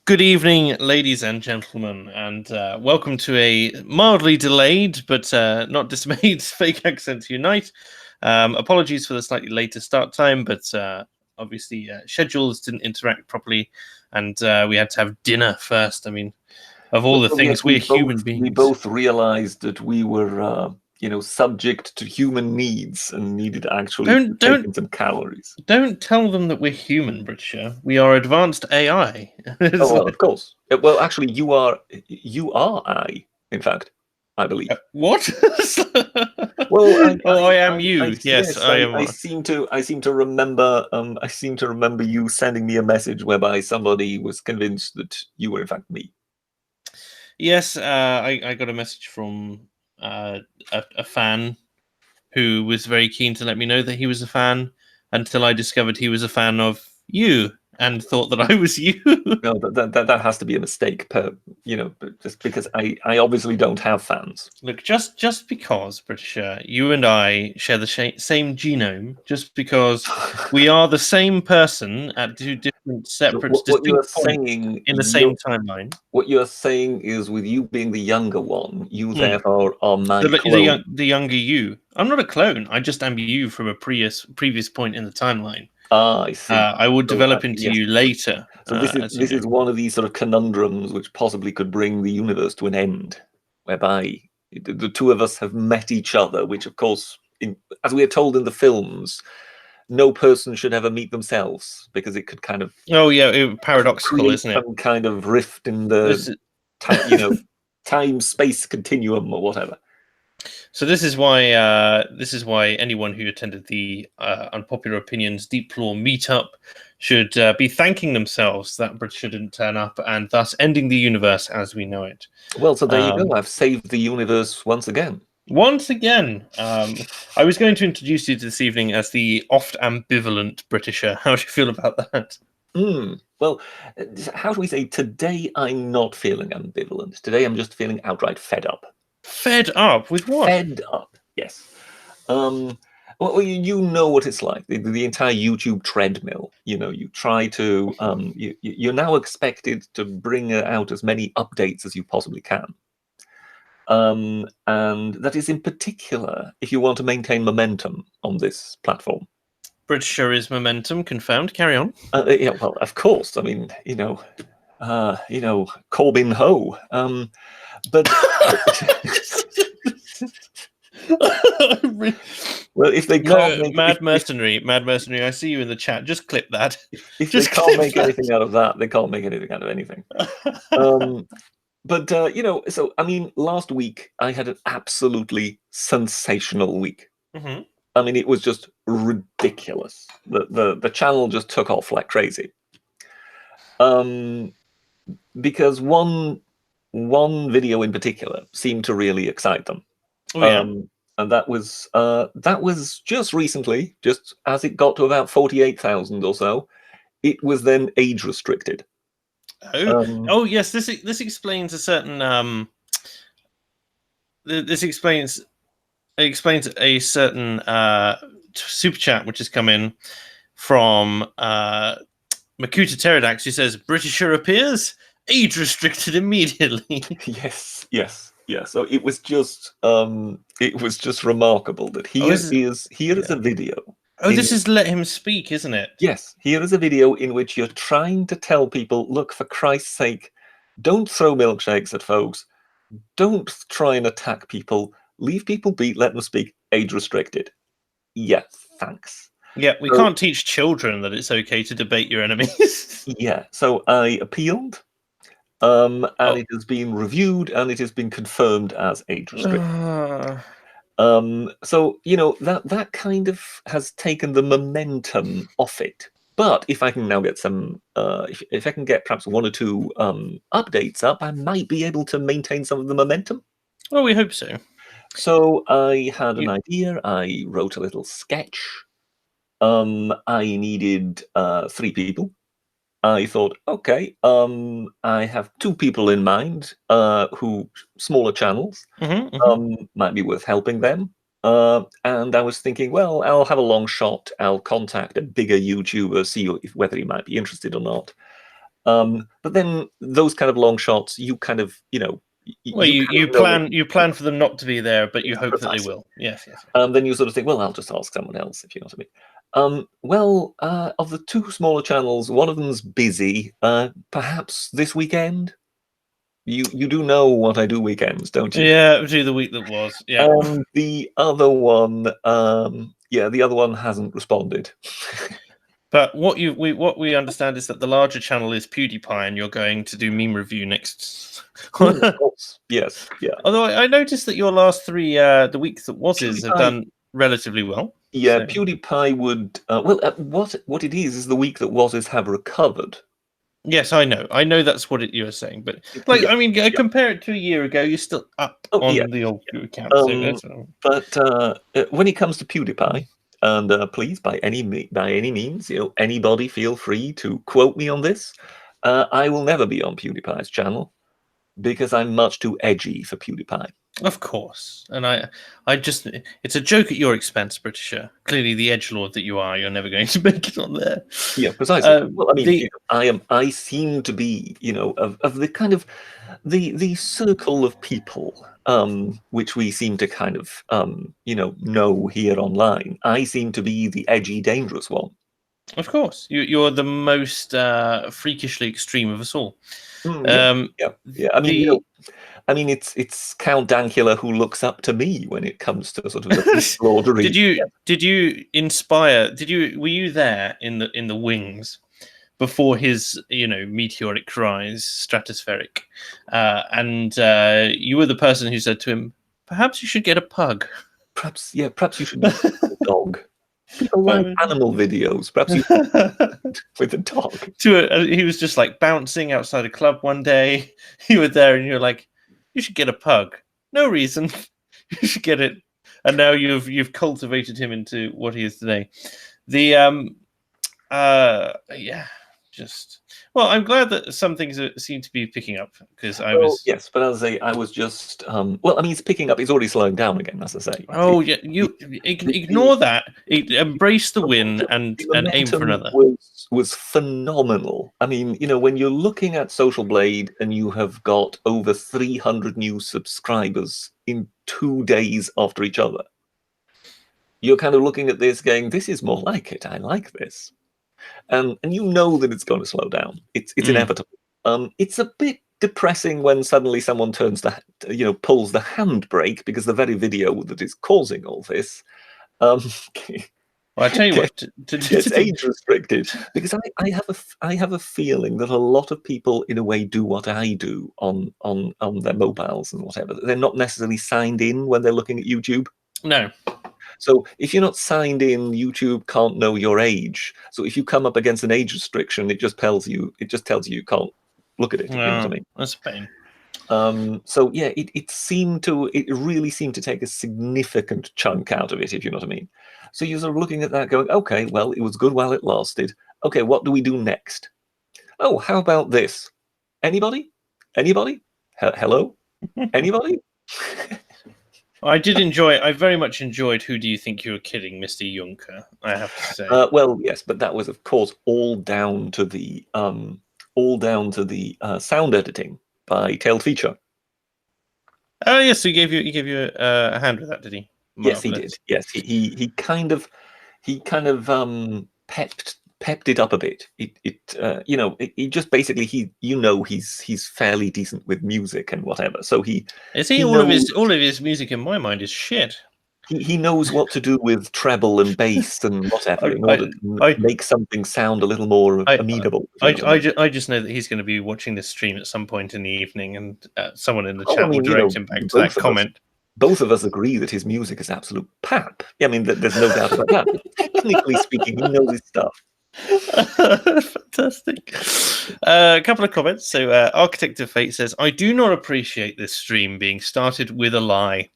Good evening, ladies and gentlemen, and welcome to a mildly delayed but not dismayed fake accents unite. Apologies for the slightly later start time, but obviously schedules didn't interact properly, and we had to have dinner first. I mean, of all the Well, yes, things, we're human we beings. both realized that we were, subject to human needs and needed actually to Don't take don't in some calories. don't tell them that we're human, Britisher. We are advanced AI. It's Oh well, like, of course. Well, actually, you are I, in fact, I believe. what? Well, Oh, I am you. Yes, yes, I I am. seem to remember, I seem to remember you sending me a message whereby somebody was convinced that you were in fact me. Yes, I got a message from a fan who was very keen to let me know that he was a fan until I discovered he was a fan of you and thought that I was you. No, that has to be a mistake, just because I obviously don't have fans. Look, just because, Britisher, you and I share the same genome, just because we are the same person at two different, So separate, what you are distinct points saying, in the same timeline. what you are saying is, with you being the younger one, you Hmm. therefore are my The clone. the younger you. I'm not a clone. I just am you from a previous point in the timeline. Ah, I see. I will So develop into yes, you later, so this is as you know. one of these sort of conundrums which possibly could bring the universe to an end, whereby the two of us have met each other, which of course, as we are told in the films, no person should ever meet themselves because it could kind of Oh yeah, paradoxical, create isn't it? some kind of rift in the This is, time space continuum or whatever. so this is why anyone who attended the unpopular opinions deep law meetup should be thanking themselves that British didn't turn up, and thus ending the universe as we know it. Well, so there you go. Um, I've saved the universe once again. Once again, I was going to introduce you to this evening as the oft ambivalent Britisher. How do you feel about that? Well, how do we say? Today I'm not feeling ambivalent. Today I'm just feeling outright fed up. Fed up with what? Fed up, yes. Um, well, you know what it's like. The entire YouTube treadmill. You try to. You're now expected to bring out as many updates as you possibly can. And that is in particular if you want to maintain momentum on this platform. Britisher is momentum confirmed. Carry on. Yeah, well, of course. I mean, Corbyn Ho. But well, if they can't No, make Mad Mercenary. I see you in the chat. Just clip that. if they Just can't clip make that. anything out of that, they can't make anything out of anything. But so I mean, last week I had an absolutely sensational week. Mhm. I mean, it was just ridiculous. The channel just took off like crazy. Because one video in particular seemed to really excite them. Oh yeah. And that was just recently, just as it got to about 48,000 or so, it was then age restricted. Oh, Um, oh yes. This explains a certain This explains a certain super chat which has come in from Makuta Pterodax, who says Britisher appears age restricted immediately. yes, yes, yes. So it was just remarkable that Oh, here is yeah. a video. Oh, this is let him speak, isn't it? Yes, here is a video in which you're trying to tell people, look, for Christ's sake, don't throw milkshakes at folks. Don't try and attack people. Leave people be, let them speak, age restricted. Yeah, thanks. Yeah, we So, can't teach children that it's okay to debate your enemies. yeah, so I appealed, and Oh. it has been reviewed and it has been confirmed as age restricted. Uh, So that kind of has taken the momentum off it. But if I can now get some, if I can get perhaps one or two updates up, I might be able to maintain some of the momentum. well, we hope so. So I had an You, idea. I wrote a little sketch. I needed 3 people. I thought, okay, I have 2 people in mind who smaller channels mhm. might be worth helping them. And I was thinking, well, I'll have a long shot. I'll contact a bigger YouTuber, see whether he might be interested or not. But then those kind of long shots, you kind of, Well, you kind you of know plan for them not to be there, but you hope that they precisely. will. Yes, yes. Then you sort of think, well, I'll just ask someone else, if you know what I mean. Well, of the two smaller channels, one of them's busy. Perhaps this weekend. You do know what I do weekends, don't you? Yeah, do the week that was. Yeah. The other one, the other one hasn't responded. But what we understand is that the larger channel is PewDiePie, and you're going to do meme review next. Of course. Yes, yeah. Although I noticed that your last three, the weeks that was have done relatively well. Yeah, So. PewDiePie would. What it is the week that was have recovered. Yes, I know. I know that's what you were saying, but like, Yeah, I mean, compare it to a year ago, you're still up on the old account. So but when it comes to PewDiePie, and please, by any means, anybody feel free to quote me on this. I will never be on PewDiePie's channel because I'm much too edgy for PewDiePie. Of course, and I just, it's a joke at your expense, Britisher. Clearly, the edgelord that you are, you're never going to make it on there. Yeah, precisely. Well, I mean, I seem to be, of the kind of the circle of people, which we seem to kind of, know here online. I seem to be the edgy, dangerous one. Of course, you're the most freakishly extreme of us all. Yeah. I mean, it's Count Dankula who looks up to me when it comes to sort of the lordery. Did you inspire? Were you there in the wings before his meteoric rise, stratospheric, and you were the person who said to him, "Perhaps you should get a pug." Perhaps you should get a dog. People like animal videos. Perhaps you with a dog. He was just like bouncing outside a club one day. You were there, and you're like, "You should get a pug." No reason. You should get it. And now you've cultivated him into what he is today. I'm glad that some things seem to be picking up because yes, but as I say, I was just I mean, it's picking up. It's already slowing down again, as I say. Oh yeah, you ignore that. Embrace the win and aim for another. Was phenomenal. I mean, when you're looking at Social Blade and you have got over 300 new subscribers in 2 days after each other, you're kind of looking at this going, this is more like it. I like this. And you know that it's going to slow down. It's inevitable. It's a bit depressing when suddenly someone pulls the handbrake because the very video that is causing all this. Well, I tell you what, it's age restricted because I have a feeling that a lot of people, in a way, do what I do on their mobiles and whatever. They're not necessarily signed in when they're looking at YouTube. No. So if you're not signed in, YouTube can't know your age. So if you come up against an age restriction, it just tells you you can't look at it. You know what I mean? That's a pain. So yeah, it really seemed to take a significant chunk out of it, if you know what I mean. So you're sort of looking at that going, okay, well, it was good while it lasted. Okay, what do we do next? Oh, how about this? Anybody? Hello? Anybody? I very much enjoyed Who Do You Think You Were Kidding, Mr. Juncker, I have to say. Well, yes, but that was, of course, all down to the sound editing by Tailed Feature. Oh yes, so he gave you a hand with that, did he? Yes, he did. Yes, he kind of pepped it up a bit. He just basically he's fairly decent with music and whatever. So all of his music in my mind is shit. He knows what to do with treble and bass and whatever in order to make something sound a little more amenable. I just know that he's going to be watching this stream at some point in the evening, and someone in the chat will direct him back to that comment. Both of us agree that his music is absolute pap. I mean, there's no doubt about that. But technically speaking, he knows his stuff. Fantastic. A couple of comments. So Architect of Fate says, I do not appreciate this stream being started with a lie.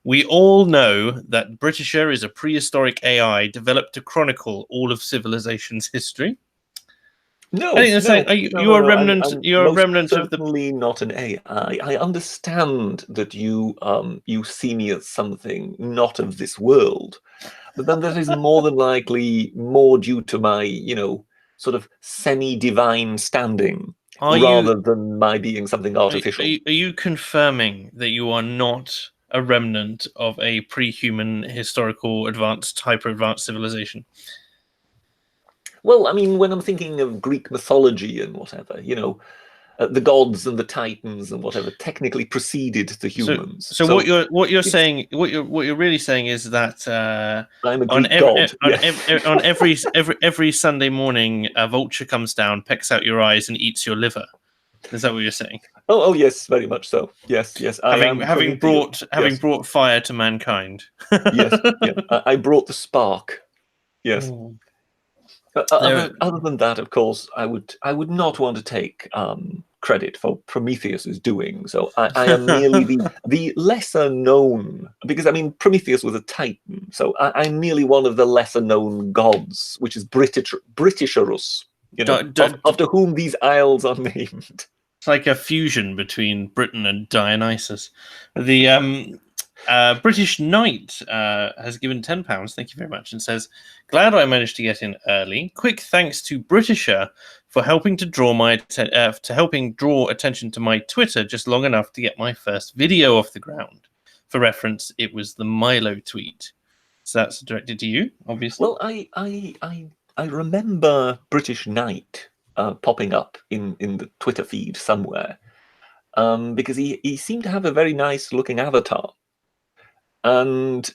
We all know that Britisher is a prehistoric AI developed to chronicle all of civilization's history. No, I think that's you're a remnant. You're a remnant of the. Certainly not an AI. I understand that you see me as something not of this world, but then that is more than likely more due to my sort of semi-divine standing rather than my being something artificial. Are you confirming that you are not a remnant of a pre-human historical advanced, hyper-advanced civilization? Well, I mean, when I'm thinking of Greek mythology and whatever, the gods and the titans and whatever technically preceded the humans. So what you're saying, what you're really saying is that I'm a Greek god. on every Sunday morning, a vulture comes down, pecks out your eyes, and eats your liver. Is that what you're saying? Oh, yes, very much so. Yes. Having brought fire to mankind. Yes, yeah. I brought the spark. Yes. Other than that, of course, I would not want to take credit for Prometheus's doing. So I am merely the lesser known, because I mean Prometheus was a titan. So I'm merely one of the lesser known gods, which is Britisherus, after whom these isles are named. It's like a fusion between Britain and Dionysus. The British Knight has given £10. Thank you very much, and says, "Glad I managed to get in early. Quick thanks to Britisher for helping to draw draw attention to my Twitter just long enough to get my first video off the ground. For reference, it was the Milo tweet." So that's directed to you, obviously. Well, I remember British Knight popping up in the Twitter feed somewhere, because he seemed to have a very nice looking avatar. And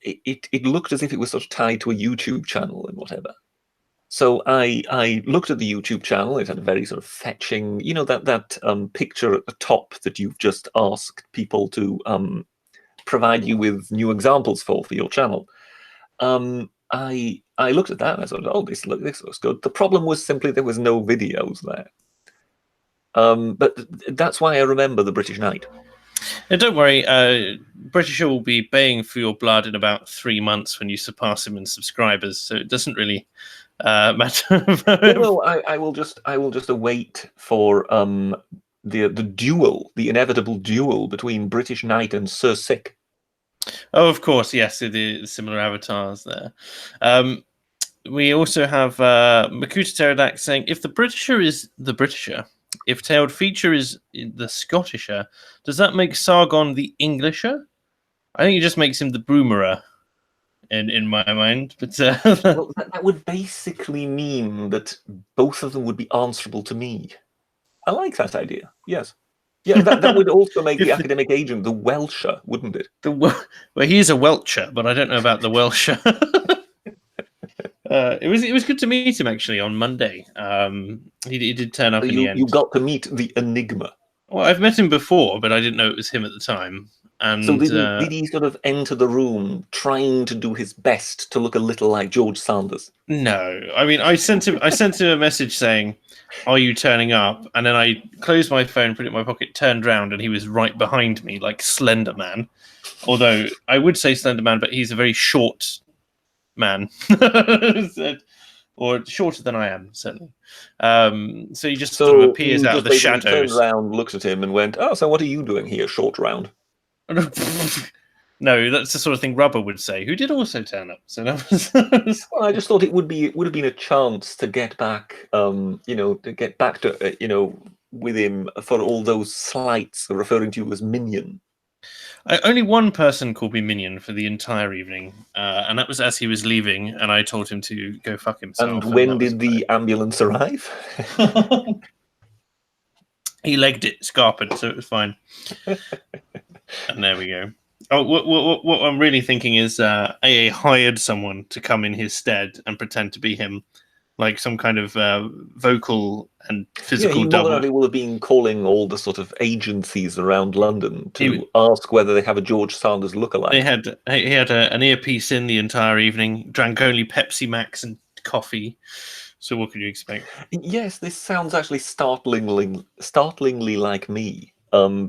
it looked as if it was sort of tied to a YouTube channel and whatever. So I looked at the YouTube channel. It had a very sort of fetching, that picture at the top that you've just asked people to provide you with new examples for your channel. I looked at that and I thought, oh, this looks good. The problem was simply there was no videos there. But that's why I remember the British Knight. Now, don't worry, Britisher will be baying for your blood in about 3 months when you surpass him in subscribers, so it doesn't really matter. No, I will just await for the inevitable duel between British Knight and Sir Sick. Oh, of course, yes, the similar avatars there. We also have Makuta Pterodact saying, if the Britisher is the Britisher, if Tailed Feature is the Scottisher, does that make Sargon the Englisher? I think it just makes him the Broomerer in my mind. But well, that would basically mean that both of them would be answerable to me. I like that idea. Yes. Yeah, that would also make the academic agent the Welsher, wouldn't it? Well, he is a Welcher, but I don't know about the Welsher. It was good to meet him actually on Monday. He did turn up in the end. You got to meet the Enigma. Well, I've met him before, but I didn't know it was him at the time. And so did he sort of enter the room trying to do his best to look a little like George Sanders? No, I mean I sent him a message saying, "Are you turning up?" And then I closed my phone, put it in my pocket, turned around, and he was right behind me, like Slender Man. Although I would say Slender Man, but he's a very short man, or shorter than I am, certainly. So he just sort of appears out of the shadows. Turned around, looked at him, and went, "Oh, so what are you doing here, Short Round?" No, that's the sort of thing Rubber would say, who did also turn up. So that was. Well, I just thought it would have been a chance to get back, with him for all those slights referring to you as Minion. Only one person called me Minion for the entire evening, and that was as he was leaving, and I told him to go fuck himself. And when did the ambulance arrive? He legged it, scarpered, so it was fine. And there we go. Oh, what I'm really thinking is AA hired someone to come in his stead and pretend to be him, like some kind of vocal and physical double. Yeah, he will have been calling all the sort of agencies around London to ask whether they have a George Sanders lookalike. He had an earpiece in the entire evening, drank only Pepsi Max and coffee. So what could you expect? Yes, this sounds actually startlingly like me,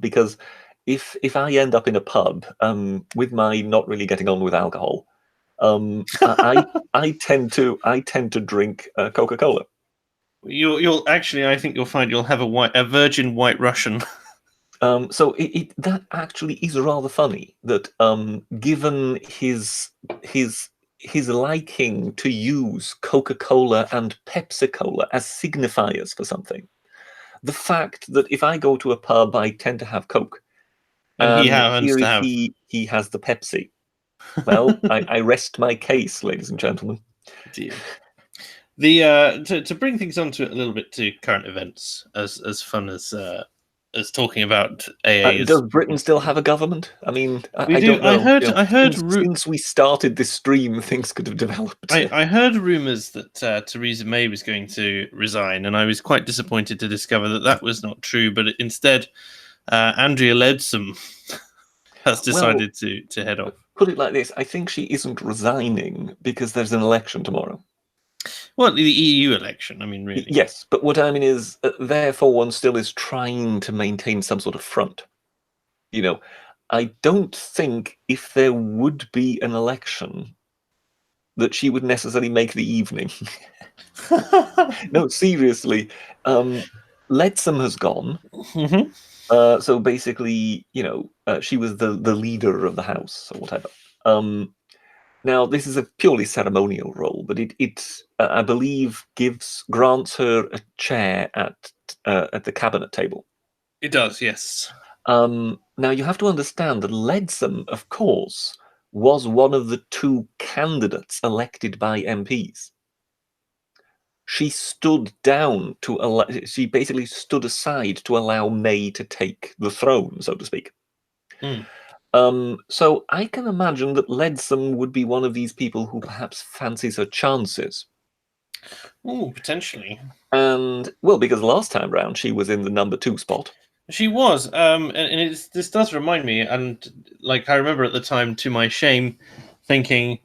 because if I end up in a pub with my not really getting on with alcohol, I tend to drink Coca-Cola. You'll actually, I think you'll find you'll have a virgin White Russian. So that actually is rather funny that given his liking to use Coca-Cola and Pepsi-Cola as signifiers for something, the fact that if I go to a pub, I tend to have Coke, And he and happens here to is have. he has the Pepsi. Well, I rest my case, ladies and gentlemen. Dear. The to bring things onto it a little bit to current events, as fun as talking about AA is. Does Britain still have a government? I mean, We I do. don't know. I heard. Since we started this stream, things could have developed. I heard rumours that Theresa May was going to resign, and I was quite disappointed to discover that that was not true. But instead, Andrea Leadsom has decided to head off. Put it like this: I think she isn't resigning because there's an election tomorrow. Well, the EU election. I mean, really. Yes, but what I mean is, therefore, one still is trying to maintain some sort of front. You know, I don't think if there would be an election that she would necessarily make the evening. No, seriously. Leadsom has gone. Mm-hmm. So basically, she was the leader of the house or whatever. Now, this is a purely ceremonial role, but it I believe, grants her a chair at the cabinet table. It does, yes. Now, you have to understand that Leadsom, of course, was one of the two candidates elected by MPs. She stood down she basically stood aside to allow May to take the throne, so to speak. So I can imagine that Leadsom would be one of these people who perhaps fancies her chances. Oh, potentially. And, well, because last time round she was in the number 2 spot. She was, and this does remind me, and like I remember at the time, to my shame, thinking,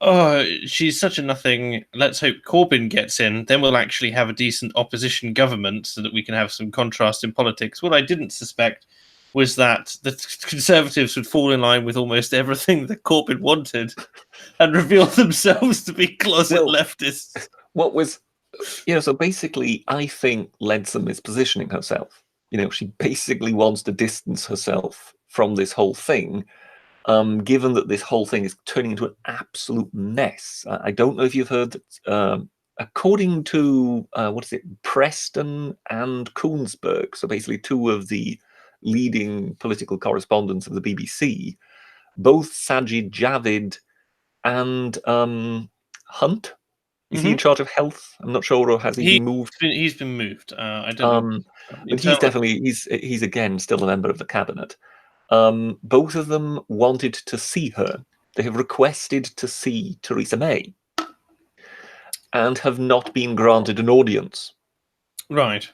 "Oh, she's such a nothing. Let's hope Corbyn gets in. Then we'll actually have a decent opposition government, so that we can have some contrast in politics." What I didn't suspect was that the Conservatives would fall in line with almost everything that Corbyn wanted, and reveal themselves to be closet leftists. What was, so basically, I think Leadsom is positioning herself. She basically wants to distance herself from this whole thing, given that this whole thing is turning into an absolute mess. I don't know if you've heard that, according to, Preston and Koonsberg, so basically two of the leading political correspondents of the BBC, both Sajid Javid and Hunt. Is he in charge of health? I'm not sure, or has he been moved? He's been moved. I don't know. But he's definitely he's again still a member of the cabinet. Both of them wanted to see her. They have requested to see Theresa May, and have not been granted an audience. Right.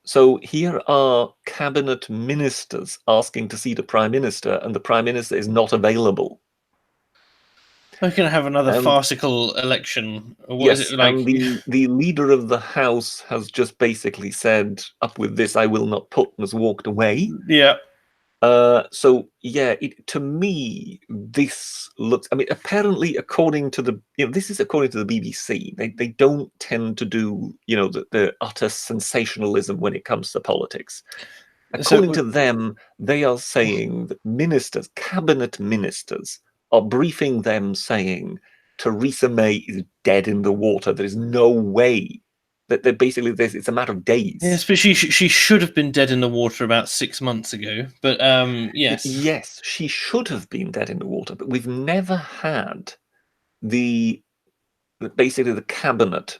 So here are cabinet ministers asking to see the prime minister, and the prime minister is not available. We're going to have another farcical election. What yes, is it like? And the leader of the House has just basically said, "Up with this, I will not put," and has walked away. Yeah. So yeah, to me, this looks. I mean, apparently, according to the this is according to the BBC. They don't tend to do the utter sensationalism when it comes to politics. According to them, they are saying that cabinet ministers, are briefing them saying Theresa May is dead in the water. There is no way that basically it's a matter of days. Yes, but she should have been dead in the water about 6 months ago. But yes, yes, she should have been dead in the water. But we've never had basically the cabinet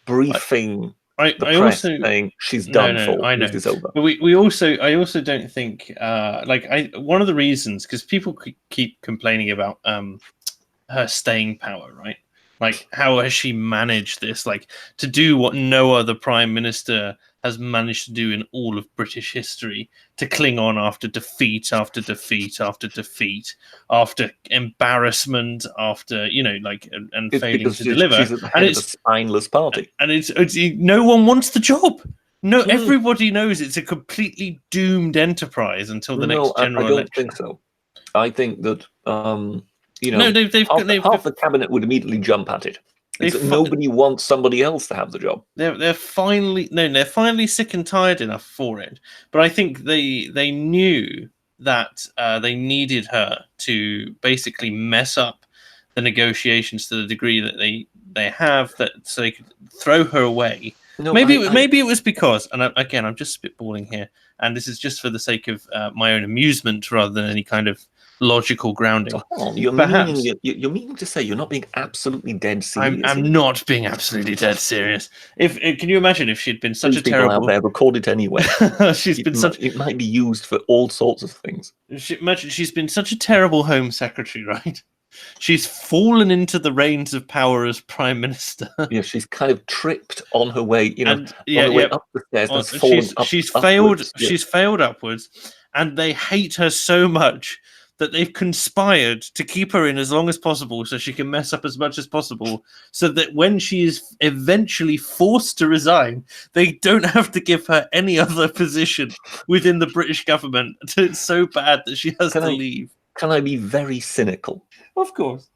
briefing the press saying she's done for. I know. This is over. But I also don't think one of the reasons, because people keep complaining about her staying power, right? Like, how has she managed this? Like, to do what no other prime minister has managed to do in all of British history, to cling on after defeat, after defeat, after defeat, after embarrassment, after and failing to deliver. She's at the head of a spineless party, and it's no one wants the job. No, everybody knows it's a completely doomed enterprise until the next general election. I don't think so. I think that half the cabinet would immediately jump at it. Nobody wants somebody else to have the job. They're finally sick and tired enough for it. But I think they knew that they needed her to basically mess up the negotiations to the degree that they have, that so they could throw her away No, Maybe it was because, and again, I'm just spitballing here, and this is just for the sake of my own amusement rather than any kind of logical grounding. Oh, you're Perhaps meaning to say you're not being absolutely dead serious. I'm not being absolutely dead serious. If can you imagine if she'd been such These a people terrible out there record it anyway. It might be used for all sorts of things. Imagine she's been such a terrible Home Secretary, right? She's fallen into the reins of power as Prime Minister. Yeah, she's kind of tripped on her way, And on her way up the stairs and has fallen she's failed. upwards. Yeah. She's failed upwards, and they hate her so much that they've conspired to keep her in as long as possible, so she can mess up as much as possible, so that when she is eventually forced to resign, they don't have to give her any other position within the British government. It's so bad that she has to leave. Can I be very cynical? Of course.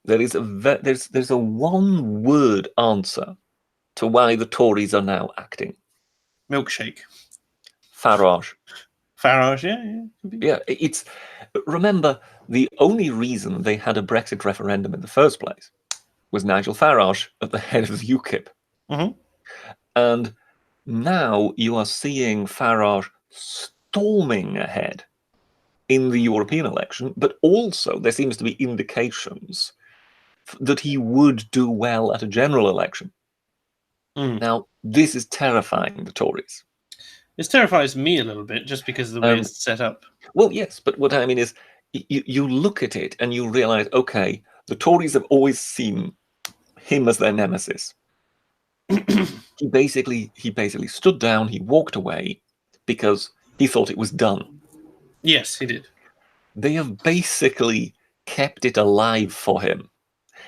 There's a one-word answer to why the Tories are now acting. Milkshake. Farage. Farage, yeah. Yeah, it's... Remember, the only reason they had a Brexit referendum in the first place was Nigel Farage at the head of the UKIP. Mm-hmm. And now you are seeing Farage storming ahead in the European election, but also there seems to be indications that he would do well at a general election. Now, this is terrifying the Tories. This terrifies me a little bit, just because of the way it's set up. Well, yes, but what I mean is, you look at it and you realize, okay, the Tories have always seen him as their nemesis. He basically stood down, he walked away because he thought it was done. Yes, he did. They have basically kept it alive for him.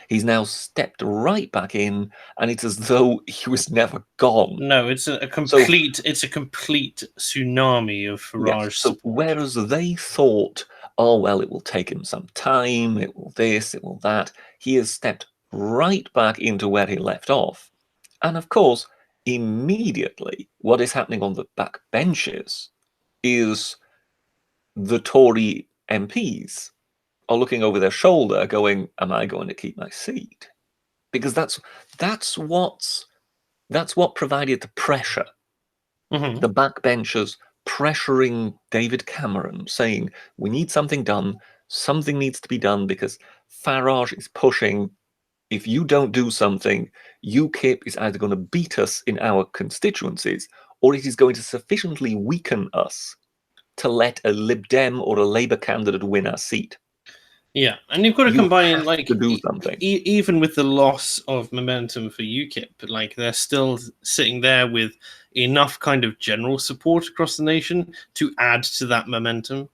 He's now stepped right back in, and it's as though he was never gone. No, it's a complete tsunami of Farage. Yes, so whereas they thought, oh well, it will take him some time, it will this, it will that, he has stepped right back into where he left off. And of course, immediately, what is happening on the back benches is the Tory MPs are looking over their shoulder going, am I going to keep my seat? Because that's what provided the pressure. Mm-hmm. The backbenchers pressuring David Cameron, saying, we need something done, something needs to be done, because Farage is pushing, if you don't do something, UKIP is either going to beat us in our constituencies, or it is going to sufficiently weaken us to let a Lib Dem or a Labour candidate win our seat. Yeah, and you've got to combine, like, to do something. Even with the loss of momentum for UKIP, but like they're still sitting there with enough kind of general support across the nation to add to that momentum.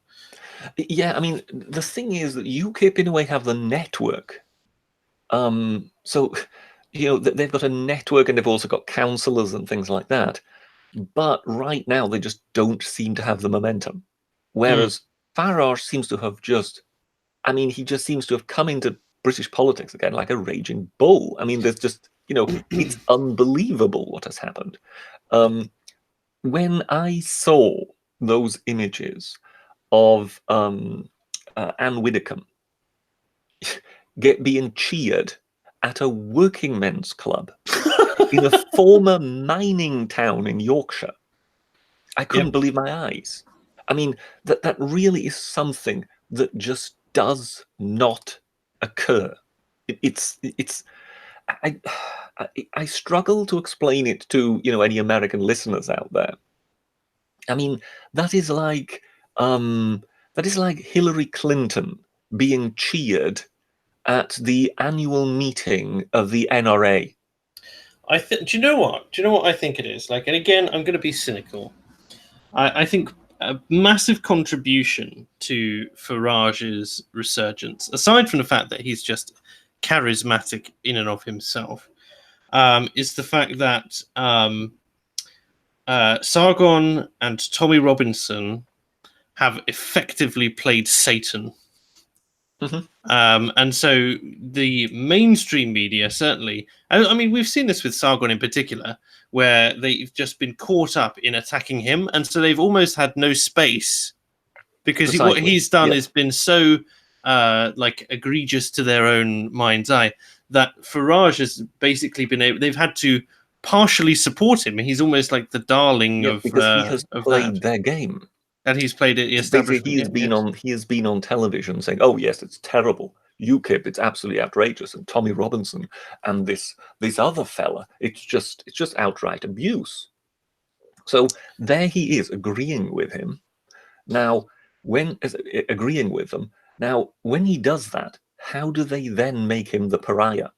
Yeah, I mean, the thing is that UKIP in a way have the network. So, they've got a network and they've also got councillors and things like that. But right now, they just don't seem to have the momentum. Whereas Farage seems to have he just seems to have come into British politics again like a raging bull. I mean, there's just, it's unbelievable what has happened. When I saw those images of Anne Widdecombe being cheered at a working men's club in a former mining town in Yorkshire, I couldn't believe my eyes. I mean, that really is something that just does not occur. I struggle to explain it to any American listeners out there. I mean, that is like Hillary Clinton being cheered at the annual meeting of the NRA. Do you know what? Do you know what I think it is? Like, and again, I'm going to be cynical. I think a massive contribution to Farage's resurgence, aside from the fact that he's just charismatic in and of himself, is the fact that Sargon and Tommy Robinson have effectively played Satan. Mm-hmm. And so the mainstream media, certainly, I mean, we've seen this with Sargon in particular, where they've just been caught up in attacking him, and so they've almost had no space because what he's done has been so egregious to their own mind's eye that Farage has basically they've had to partially support him. He's almost like the darling Yeah, of because he has of that, played their game. and he's played it the So basically, establishment game. Yes. he has been on television saying, "Oh yes, it's terrible. UKIP, it's absolutely outrageous," and Tommy Robinson and this other fella, it's just outright abuse. So there he is agreeing with him. Now, agreeing with them, now when he does that, how do they then make him the pariah?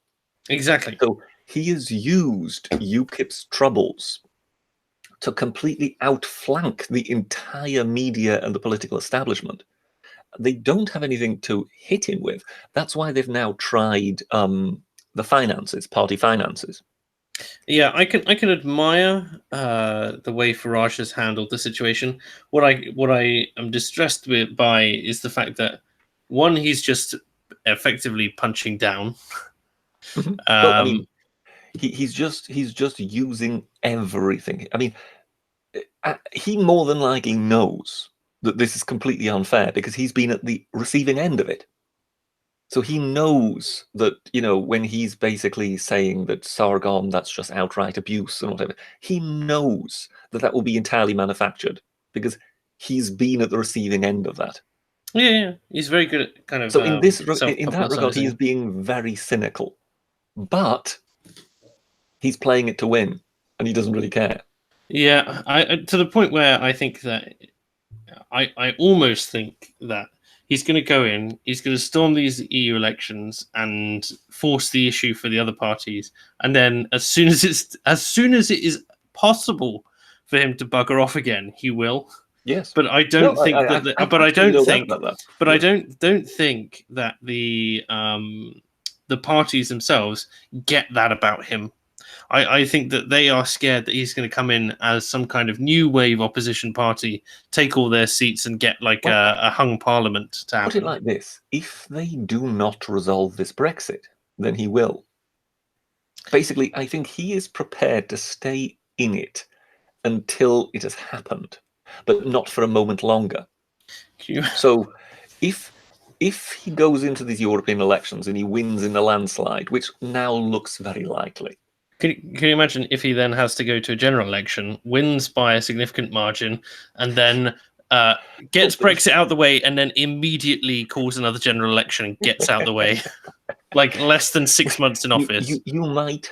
Exactly. So he has used UKIP's troubles to completely outflank the entire media and the political establishment. They don't have anything to hit him with. That's why they've now tried the finances, party finances. Yeah, I can admire the way Farage has handled the situation. What I am distressed by is the fact that one, he's just effectively punching down. Well, I mean, he's just using everything. I mean, he more than likely knows that this is completely unfair because he's been at the receiving end of it. So he knows that, when he's basically saying that Sargon, that's just outright abuse and whatever, he knows that that will be entirely manufactured because he's been at the receiving end of that. Yeah, he's very good at kind of So in that regard, self-publicizing. he's being very cynical, but he's playing it to win, and he doesn't really care. Yeah, I to the point where I think that I almost think that he's going to go in, he's going to storm these EU elections and force the issue for the other parties, and then as soon as it is possible for him to bugger off again, he will. Yes, but I don't think that. But I don't think. But I don't think that the parties themselves get that about him. I think that they are scared that he's going to come in as some kind of new wave opposition party, take all their seats, and get like a hung parliament to happen. Put it like this: if they do not resolve this Brexit, then he will. Basically, I think he is prepared to stay in it until it has happened, but not for a moment longer. So if he goes into these European elections and he wins in a landslide, which now looks very likely. Can you imagine if he then has to go to a general election, wins by a significant margin, and then gets Brexit out of the way, and then immediately calls another general election and gets out of the way, like less than 6 months in office? You might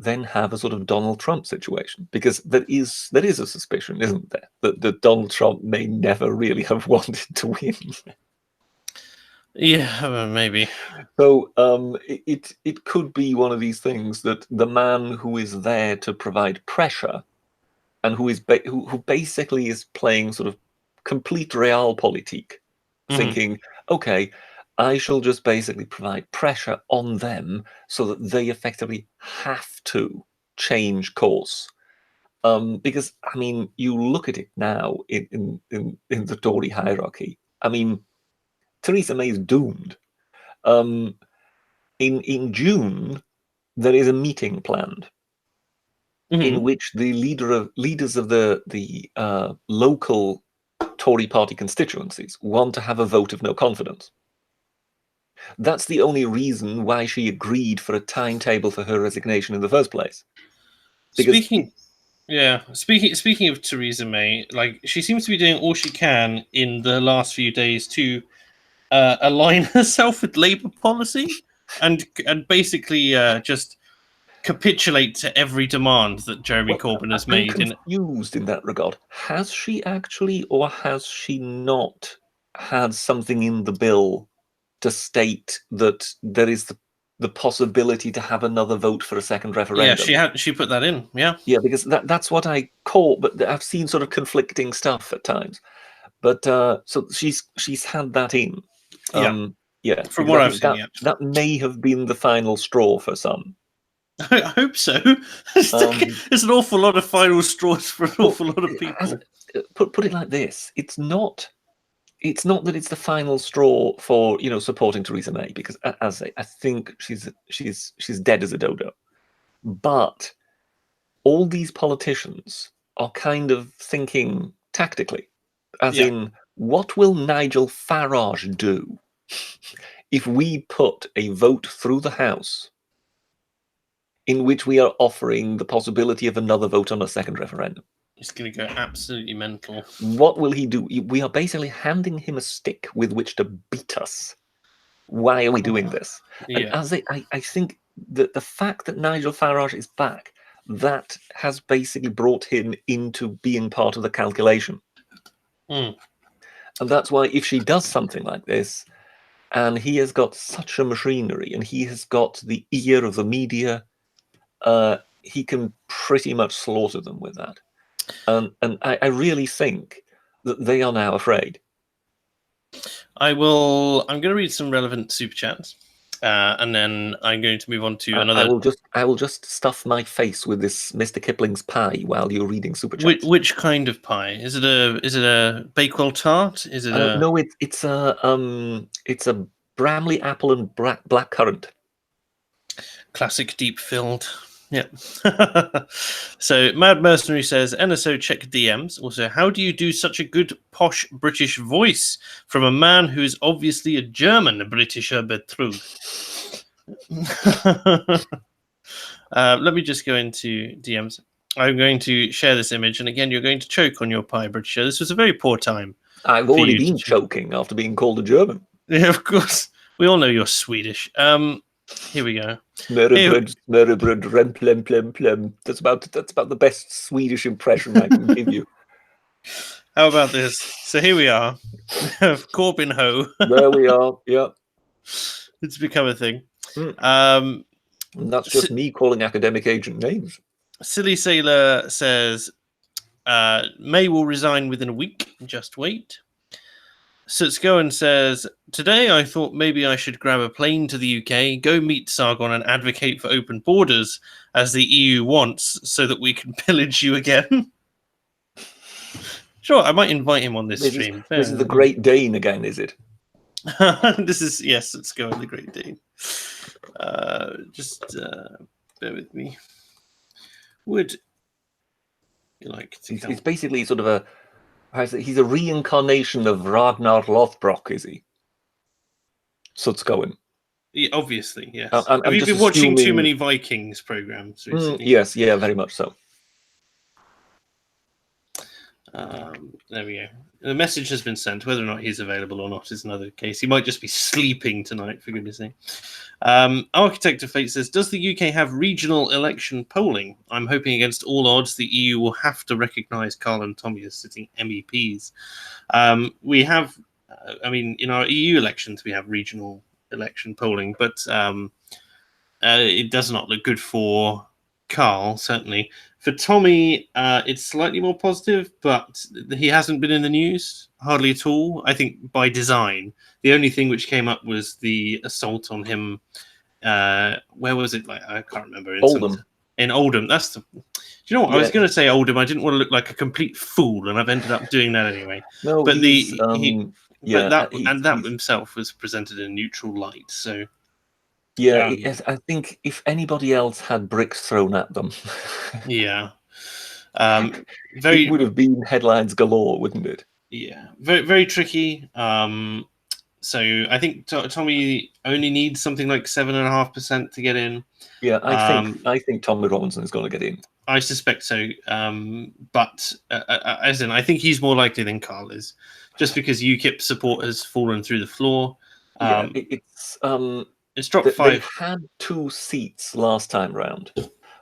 then have a sort of Donald Trump situation, because there is a suspicion, isn't there, that Donald Trump may never really have wanted to win. Yeah, maybe. So it could be one of these things that the man who is there to provide pressure, and who basically is playing sort of complete realpolitik, thinking, okay, I shall just basically provide pressure on them so that they effectively have to change course. Because I mean, you look at it now in the Tory hierarchy. I mean, Theresa May is doomed. In June, there is a meeting planned in which the leaders of the local Tory party constituencies want to have a vote of no confidence. That's the only reason why she agreed for a timetable for her resignation in the first place. Because speaking of Theresa May, like, she seems to be doing all she can in the last few days to align herself with Labour policy and basically just capitulate to every demand that Jeremy Corbyn has made. I'm confused in that regard. Has she actually, or has she not had something in the bill to state that there is the possibility to have another vote for a second referendum? Yeah, she put that in. Yeah, because that's what I call. But I've seen sort of conflicting stuff at times. But so she's had that in. Yeah. From what I've seen, that may have been the final straw for some. I hope so. There's an awful lot of final straws for an awful lot of people. Put it like this: it's not that it's the final straw for supporting Theresa May, because as I think she's dead as a dodo. But all these politicians are kind of thinking tactically, as in, what will Nigel Farage do if we put a vote through the House in which we are offering the possibility of another vote on a second referendum. He's going to go absolutely mental. What will he do? We are basically handing him a stick with which to beat us. Why are we doing this? And Yeah. I think that the fact that Nigel Farage is back, that has basically brought him into being part of the calculation. Mm. And that's why if she does something like this, and he has got such a machinery, and he has got the ear of the media, he can pretty much slaughter them with that. And I really think that they are now afraid. I'm going to read some relevant super chats, and then I'm going to move on to another. I will just stuff my face with this Mr. Kipling's pie while you're reading super chats. Which kind of pie? Is it a Bakewell tart? Is it a No? It's a Bramley apple and black currant. classic deep filled? Yeah. So Mad Mercenary says, NSO check DMs. Also, how do you do such a good posh British voice from a man who is obviously a German Britisher Betrug? Let me just go into DMs. I'm going to share this image, and again, you're going to choke on your pie, Britisher. This was a very poor time. I've already been choking after being called a German. Yeah, of course. We all know you're Swedish. Here we go. Smørrebrød, rem, plem. That's about the best Swedish impression I can give you. How about this? So here we are. Corbyn Ho. There we are. Yeah. It's become a thing. And that's just me calling academic agent names. Silly Sailor says, May will resign within a week. Just wait. Sutsgoen says, today I thought maybe I should grab a plane to the UK, go meet Sargon and advocate for open borders as the EU wants so that we can pillage you again. Sure, I might invite him on this stream. This is the Great Dane again, is it? This is, yes, Sutsgoen, the Great Dane. Just bear with me. Would you like to It's basically sort of a... He's a reincarnation of Ragnar Lothbrok, is he? Sutsgoen. Yeah, obviously, yes. Have you been watching too many Vikings programs recently? Yes, yeah, very much so. There we go. The message has been sent. Whether or not he's available or not is another case. He might just be sleeping tonight, for goodness sake. Architect of Fate says, does the UK have regional election polling? I'm hoping against all odds the EU will have to recognise Carl and Tommy as sitting MEPs. We have, in our EU elections, we have regional election polling, but it does not look good for Carl, certainly. For Tommy, it's slightly more positive, but he hasn't been in the news hardly at all. I think by design. The only thing which came up was the assault on him. Where was it? Like, I can't remember. Oldham. In Oldham. That's the. Do you know what? Yeah. I was going to say Oldham. I didn't want to look like a complete fool, and I've ended up doing that anyway. No, but that himself was presented in a neutral light. So. Yeah, I think if anybody else had bricks thrown at them, yeah, it would have been headlines galore, wouldn't it? Yeah, very very tricky. So I think Tommy only needs something like 7.5% to get in. Yeah, I think Tommy Robinson is going to get in. I suspect so, but as in, I think he's more likely than Carl is, just because UKIP support has fallen through the floor. Yeah, it's dropped 5. They had 2 seats last time round,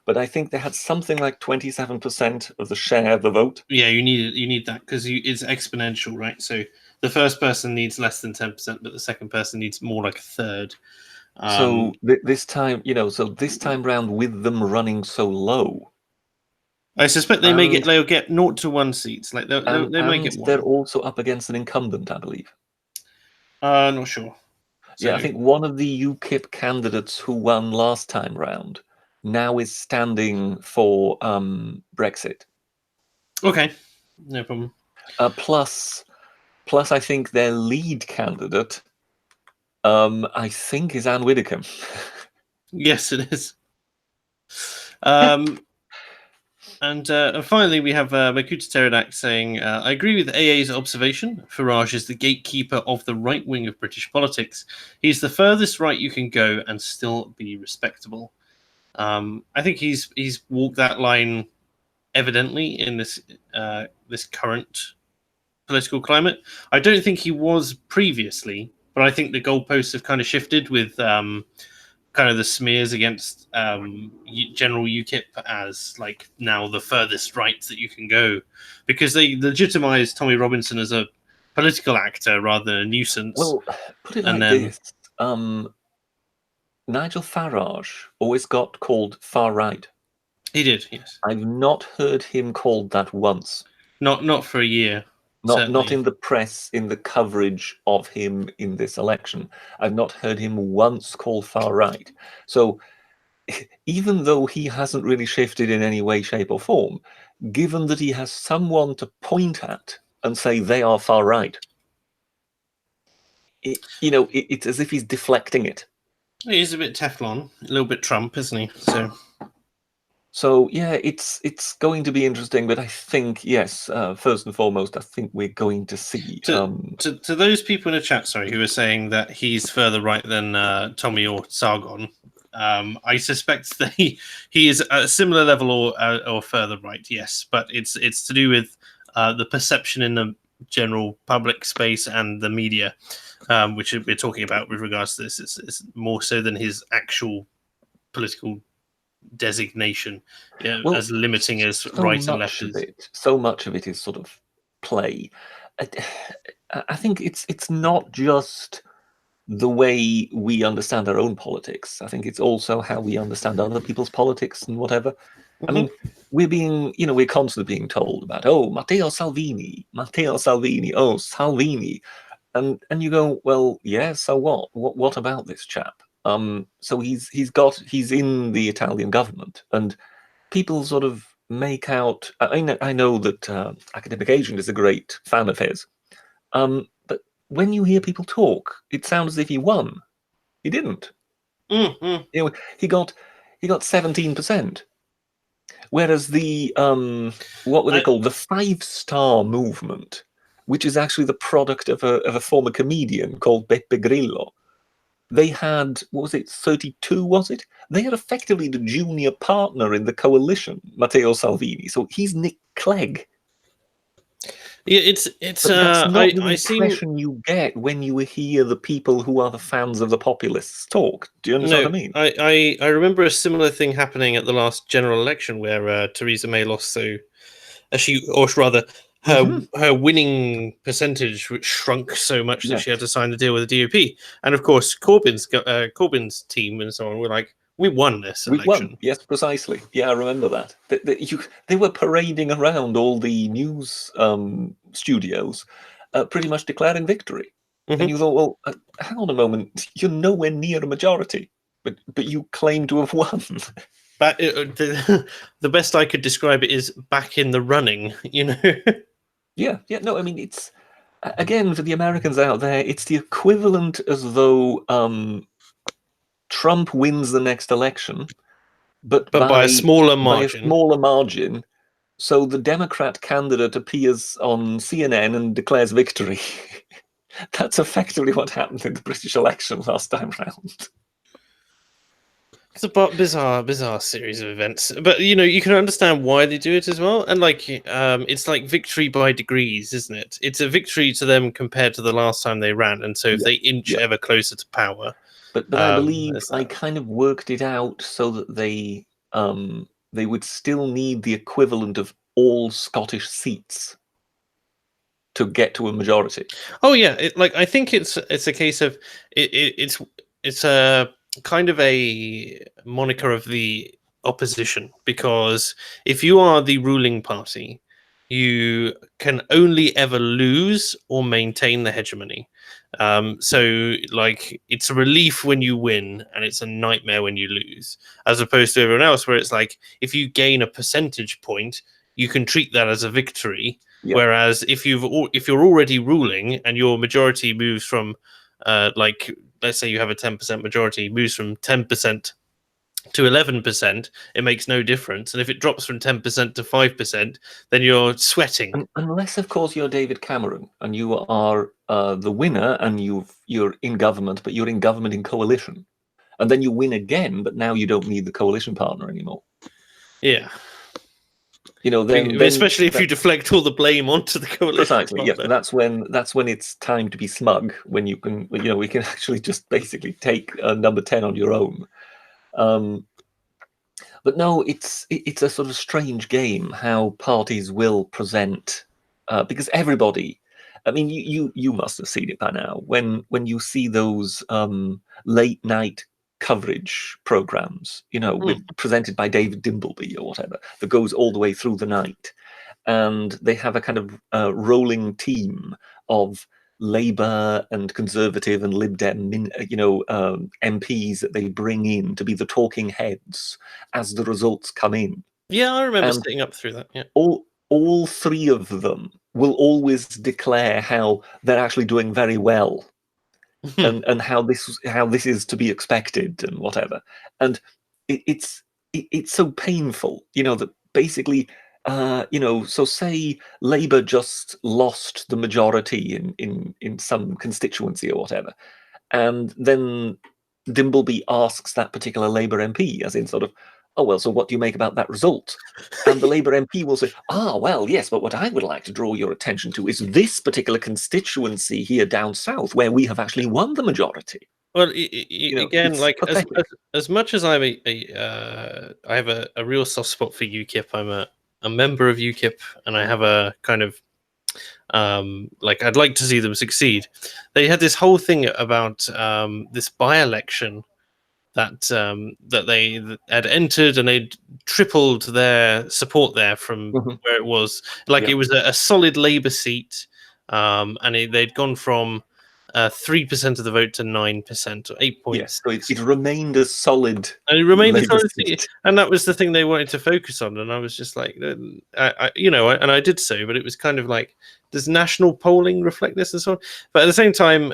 but I think they had something like 27% of the share of the vote. Yeah, you need that because it's exponential, right? So the first person needs less than 10%, but the second person needs more like a third. So this time, this time round with them running so low, I suspect they'll get 0 to 1 seats. Like they might get 1. They're also up against an incumbent, I believe. Not sure. So, yeah, I think one of the UKIP candidates who won last time round now is standing for Brexit. Okay, no problem. Plus, I think their lead candidate, I think, is Anne Widdecombe. Yes, it is. And finally, we have Makuta Pterodact saying, I agree with AA's observation. Farage is the gatekeeper of the right wing of British politics. He's the furthest right you can go and still be respectable. I think he's walked that line evidently in this current political climate. I don't think he was previously, but I think the goalposts have kind of shifted with kind of the smears against General UKIP as like now the furthest right that you can go, because they legitimized Tommy Robinson as a political actor rather than a nuisance. Well, put it And like then this. Nigel Farage always got called far right. he did, yes. I've not heard him called that once. Not for a year. Not Certainly. in the press, in the coverage of him in this election. I've not heard him once called far right. So even though he hasn't really shifted in any way, shape, or form, given that he has someone to point at and say they are far right, it's as if he's deflecting it. He's a bit Teflon, a little bit Trump, isn't he? So yeah, it's going to be interesting. But I think, yes, first and foremost, I think we're going to see. To those people in the chat, sorry, who are saying that he's further right than Tommy or Sargon, I suspect that he is at a similar level or further right. Yes, but it's to do with the perception in the general public space and the media, which we're talking about with regards to this. It's more so than his actual political designation, well, as limiting as so right and much left of is. so much of it is sort of play. I think it's not just the way we understand our own politics. I think it's also how we understand other people's politics and whatever. I mean, we're constantly being told about, oh, Matteo Salvini, oh, Salvini. And you go, well, yeah, so what? What about this chap? So he's in the Italian government, and people sort of make out. I know that Academic Agent is a great fan of his, but when you hear people talk, it sounds as if he won. He didn't. He got 17%. Whereas the what were they called? The 5-Star Movement, which is actually the product of a former comedian called Beppe Grillo. They had, what was it, 32, was it? They are effectively the junior partner in the coalition, Matteo Salvini. So he's Nick Clegg. Yeah, it's. But that's not the impression you get when you hear the people who are the fans of the populists talk. Do you understand what I mean? I remember a similar thing happening at the last general election where Theresa May lost, so her winning percentage shrunk so much that she had to sign the deal with the DUP, and of course Corbyn's team and so on were like, we won this election. We won. Yes, precisely. Yeah, I remember that. They were parading around all the news studios, pretty much declaring victory. And you thought, well, hang on a moment, you're nowhere near a majority, but you claim to have won. But the best I could describe it is back in the running, Yeah. No, I mean, it's, again, for the Americans out there, it's the equivalent as though Trump wins the next election, but by a smaller margin. So the Democrat candidate appears on CNN and declares victory. That's effectively what happened in the British election last time round. It's a bizarre series of events, but you can understand why they do it as well. And it's like victory by degrees, isn't it? It's a victory to them compared to the last time they ran, and so if they inch ever closer to power. But I believe I kind of worked it out so that they would still need the equivalent of all Scottish seats to get to a majority. Oh yeah, I think it's a case of it's a kind of a moniker of the opposition, because if you are the ruling party, you can only ever lose or maintain the hegemony. So it's a relief when you win and it's a nightmare when you lose, as opposed to everyone else where it's like, if you gain a percentage point, you can treat that as a victory. Yeah. Whereas if you're already ruling and your majority moves from let's say you have a 10% majority, moves from 10% to 11%, it makes no difference. And if it drops from 10% to 5%, then you're sweating. Unless, of course, you're David Cameron and you are the winner and you're in government, but you're in government in coalition. and then you win again, but now you don't need the coalition partner anymore. Yeah. Then Especially if you deflect all the blame onto the coalition precisely, partner. yes. That's when it's time to be smug, when you can, we can actually just basically take number 10 on your own. But no, it's a sort of strange game how parties will present, because everybody, I mean, you must have seen it by now, when you see those late night coverage programs, with presented by David Dimbleby or whatever, that goes all the way through the night, and they have a kind of rolling team of Labour and Conservative and Lib Dem, MPs that they bring in to be the talking heads as the results come in. Yeah, I remember sitting up through that. Yeah, all three of them will always declare how they're actually doing very well, and how this is to be expected and whatever. And it's so painful, that basically. So say Labour just lost the majority in some constituency or whatever, and then Dimbleby asks that particular Labour MP, as in sort of, oh, well, so what do you make about that result? And the Labour MP will say, well, yes, but what I would like to draw your attention to is this particular constituency here down south, where we have actually won the majority. Well, again, like as much as I'm I have a real soft spot for UKIP. I'm a member of UKIP, and I have a kind of I'd like to see them succeed. They had this whole thing about this by-election that they had entered, and they'd tripled their support there from where it was. It was a solid Labour seat, and they'd gone from 3% of the vote to 9% or 8 points. Yes, so it remained a solid. And it remained a solid seat, and that was the thing they wanted to focus on. And I was just like, and I did so, but it was kind of like, does national polling reflect this and so on? But at the same time,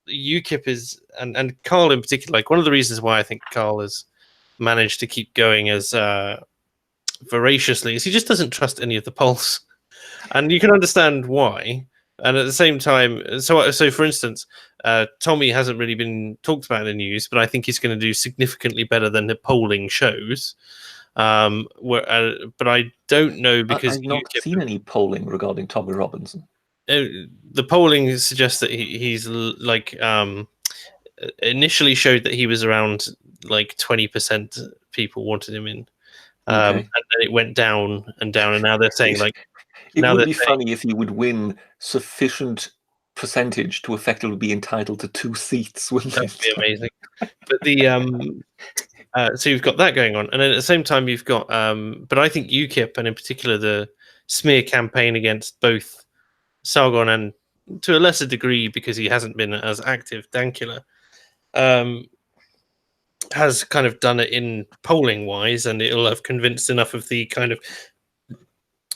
UKIP is, and Carl in particular, like one of the reasons why I think Carl has managed to keep going as voraciously is he just doesn't trust any of the polls, and you can understand why. And at the same time, so for instance, Tommy hasn't really been talked about in the news, but I think he's going to do significantly better than the polling shows. But I don't know, because I've not seen any polling regarding Tommy Robinson. The polling suggests that he's initially showed that he was around 20% people wanted him in, and then it went down and down, and now they're saying it would be funny if he would win sufficient percentage to effectively be entitled to 2 seats, wouldn't it? That would be amazing. But the so you've got that going on, and then at the same time you've got but I think UKIP, and in particular the smear campaign against both Sargon and, to a lesser degree because he hasn't been as active, Dankula, has kind of done it in polling wise, and it'll have convinced enough of the kind of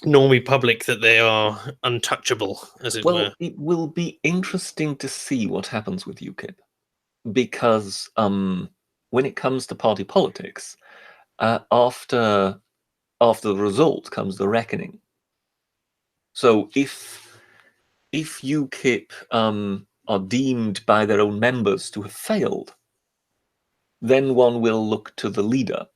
normie public that they are untouchable, as it were. It will be interesting to see what happens with UKIP, because when it comes to party politics, after the result comes the reckoning. So if UKIP are deemed by their own members to have failed, then one will look to the leader,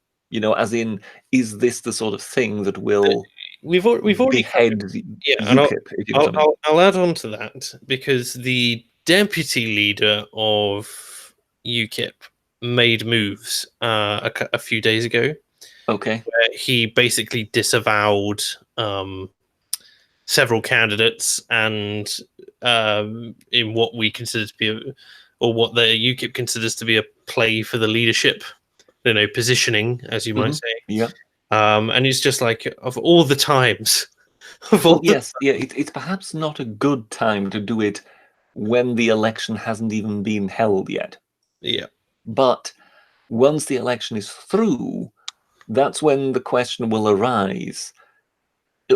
as in, is this the sort of thing that will we've already behead UKIP? If you know what I mean. I'll add on to that, because the deputy leader of UKIP made moves a few days ago. Okay. Where he basically disavowed several candidates, and in what we consider to be or what the UKIP considers to be a play for the leadership, positioning, as you might say. Yeah. And it's just like, of all the times, it's perhaps not a good time to do it when the election hasn't even been held yet. Yeah. But once the election is through, that's when the question will arise.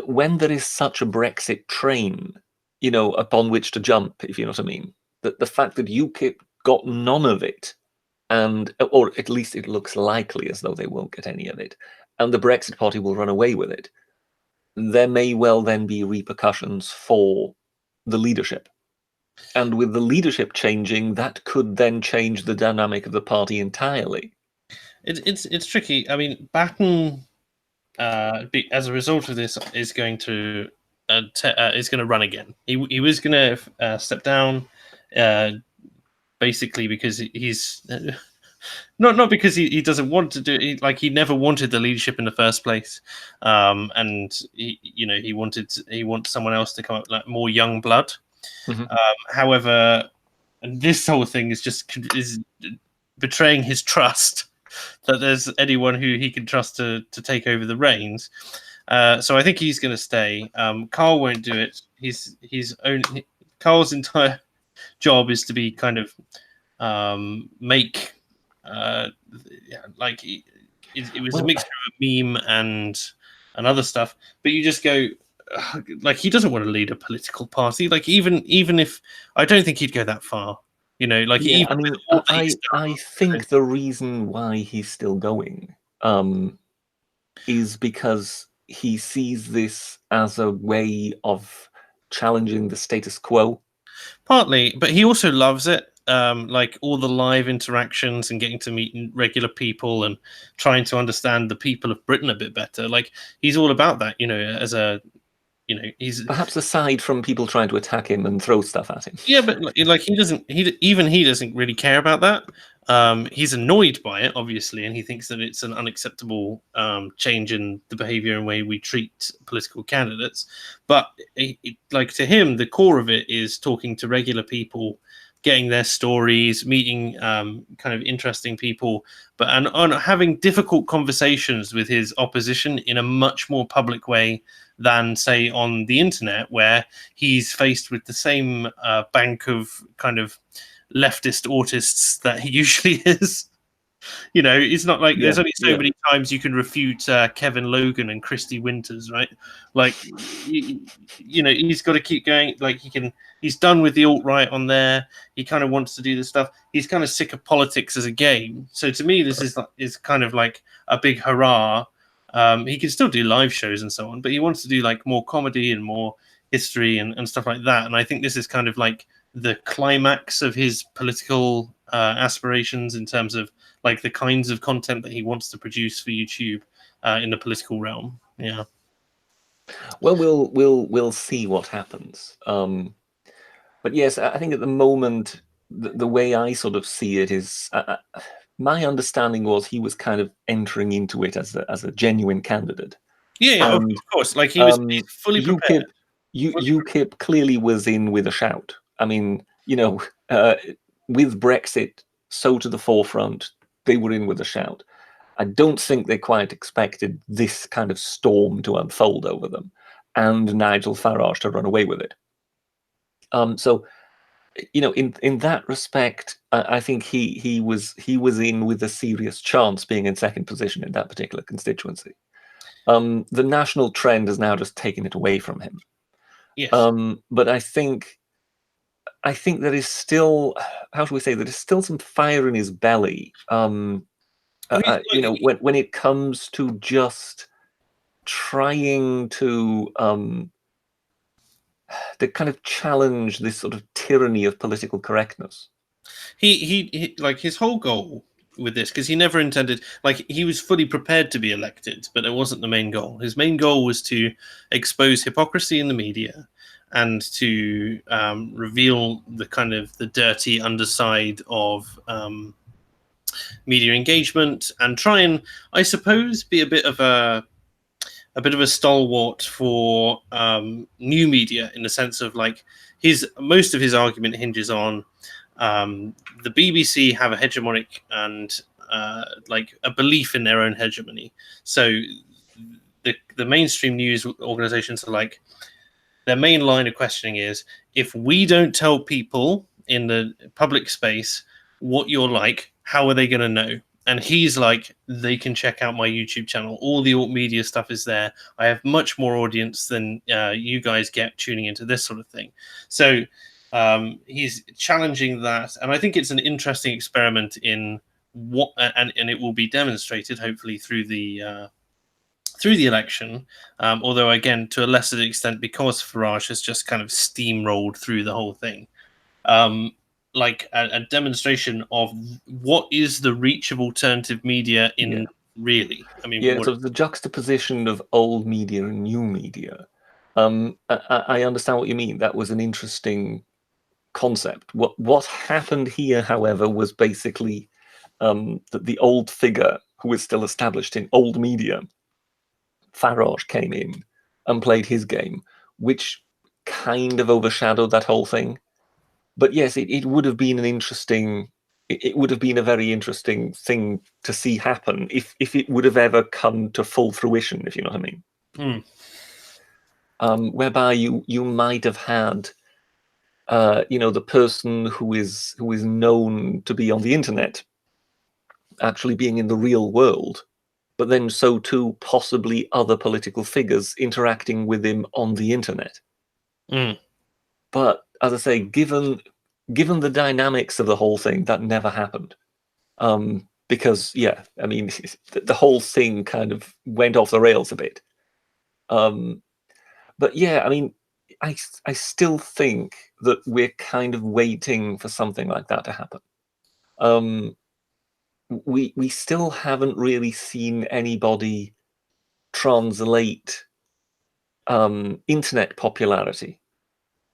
When there is such a Brexit train, upon which to jump, if you know what I mean, that the fact that UKIP got none of it, or at least it looks likely as though they won't get any of it, and the Brexit Party will run away with it, there may well then be repercussions for the leadership. And with the leadership changing, that could then change the dynamic of the party entirely. It's tricky. I mean, Batten, as a result of this, is going to run again. He was going to step down, basically because he's not because he doesn't want to do it. Like, he never wanted the leadership in the first place, and he wants someone else to come up, like more young blood. Mhm. However, this whole thing is betraying his trust that there's anyone who he can trust to take over the reins. So I think he's going to stay. Carl won't do it. Carl's entire job is to be kind of make like it was a mixture of a meme and other stuff. But you just go, like, he doesn't want to lead a political party. Like, even if I don't think he'd go that far. Like, Yeah, even I mean, with all that he's I done, think the reason why he's still going is because he sees this as a way of challenging the status quo. partly, but he also loves it. Like, all the live interactions and getting to meet regular people and trying to understand the people of Britain a bit better. Like, he's all about that. As a he's Perhaps aside from people trying to attack him and throw stuff at him. Yeah, but like he doesn't really care about that. He's annoyed by it, obviously, and he thinks that it's an unacceptable change in the behavior and way we treat political candidates. But like, to him, the core of it is talking to regular people, getting their stories, meeting kind of interesting people, but and on having difficult conversations with his opposition in a much more public way than, say, on the internet, where he's faced with the same bank of kind of leftist autists that he usually is. It's not like Yeah, there's only so yeah. many times you can refute Kevin Logan and Christy Winters, right? Like, he's got to keep going. Like, he's done with the alt-right on there. He kind of wants to do this stuff. He's kind of sick of politics as a game. So to me, this is kind of like a big hurrah. He can still do live shows and so on, but he wants to do like more comedy and more history and stuff like that. And I think this is kind of like the climax of his political aspirations in terms of like the kinds of content that he wants to produce for YouTube in the political realm. Yeah. Well, we'll see what happens. But yes, I think at the moment, the way I sort of see it is, my understanding was he was kind of entering into it as a genuine candidate. Yeah, of And course. Like, he's fully prepared. UKIP clearly was in with a shout. I mean, with Brexit so to the forefront, they were in with a shout. I don't think they quite expected this kind of storm to unfold over them, and Nigel Farage to run away with it. So, in that respect, I think he was in with a serious chance being in second position in that particular constituency. The national trend has now just taken it away from him. Yes. But I think there is still, how should we say, there is still some fire in his belly. When it comes to just trying to kind of challenge this sort of tyranny of political correctness. He like, his whole goal with this, because he never intended, like, he was fully prepared to be elected, but it wasn't the main goal. His main goal was to expose hypocrisy in the media and to reveal the kind of the dirty underside of media engagement, and try and, I suppose, be a bit of a stalwart for new media, in the sense of, like, most of his argument hinges on the BBC have a hegemonic and like a belief in their own hegemony. So the mainstream news organizations are like, their main line of questioning is, if we don't tell people in the public space what you're like, how are they going to know? And he's like, they can check out my YouTube channel. All the alt media stuff is there. I have much more audience than you guys get tuning into this sort of thing. So he's challenging that. And I think it's an interesting experiment in what, and it will be demonstrated hopefully through the election. Although, again, to a lesser extent, because Farage has just kind of steamrolled through the whole thing. like a demonstration of what is the reach of alternative media in really. I mean, yeah. So the juxtaposition of old media and new media. I understand what you mean. That was an interesting concept. What happened here, however, was basically that the old figure who was still established in old media, Farage, came in and played his game, which kind of overshadowed that whole thing. But yes, it would have been an interesting. It would have been a very interesting thing to see happen if it would have ever come to full fruition, if you know what I mean. Whereby you might have had, the person who is known to be on the internet actually being in the real world, but then so too possibly other political figures interacting with him on the internet. But as I say, given the dynamics of the whole thing, that never happened. Because I mean, the whole thing kind of went off the rails a bit. But yeah, I mean, I still think that we're kind of waiting for something like that to happen. We still haven't really seen anybody translate internet popularity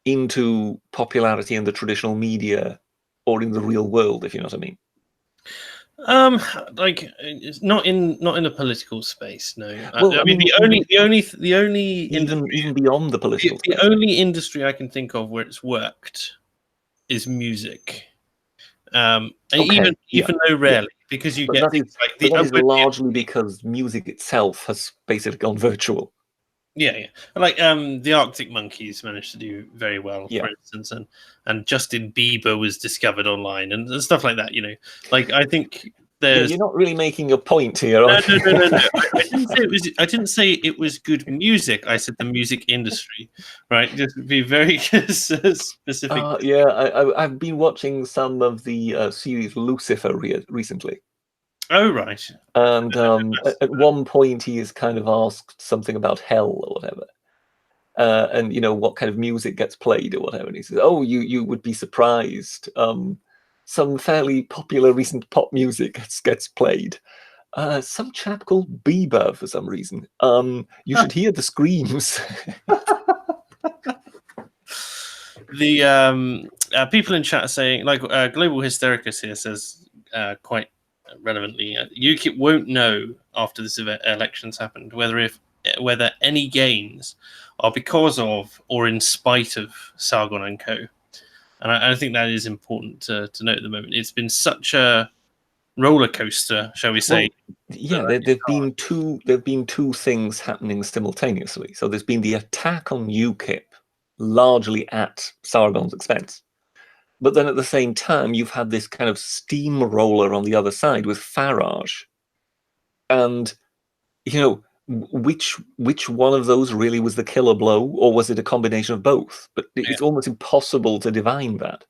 into popularity in the traditional media or in the real world, if you know what I mean. Like it's not in a political space. No, Well, I mean the only even beyond the political the space. only industry I can think of where it's worked is music. Even though rarely, because you get things like that is largely because music itself has basically gone virtual. Yeah. Like the Arctic Monkeys managed to do very well, for instance, and Justin Bieber was discovered online and stuff like that. You know, like I think there's. You're not really making a point here. No. I didn't say it was good music. I said the music industry, right? Just be very specific. I've been watching some of the series Lucifer recently. Oh, right. And at one point, he is kind of asked something about hell or whatever. And what kind of music gets played or whatever. And he says, "Oh, you would be surprised. Some fairly popular recent pop music gets played. Some chap called Bieber for some reason. You should hear the screams." The people in chat are saying, like Global Hystericus here says quite relevantly, UKIP won't know after this election's happened whether any gains are because of or in spite of Sargon and Co. And I think that is important to note at the moment. It's been such a roller coaster, shall we say? Well, there've been two things happening simultaneously. So there's been the attack on UKIP, largely at Sargon's expense. But then at the same time, you've had this kind of steamroller on the other side with Farage. And, which one of those really was the killer blow, or was it a combination of both? But it's almost impossible to divine that.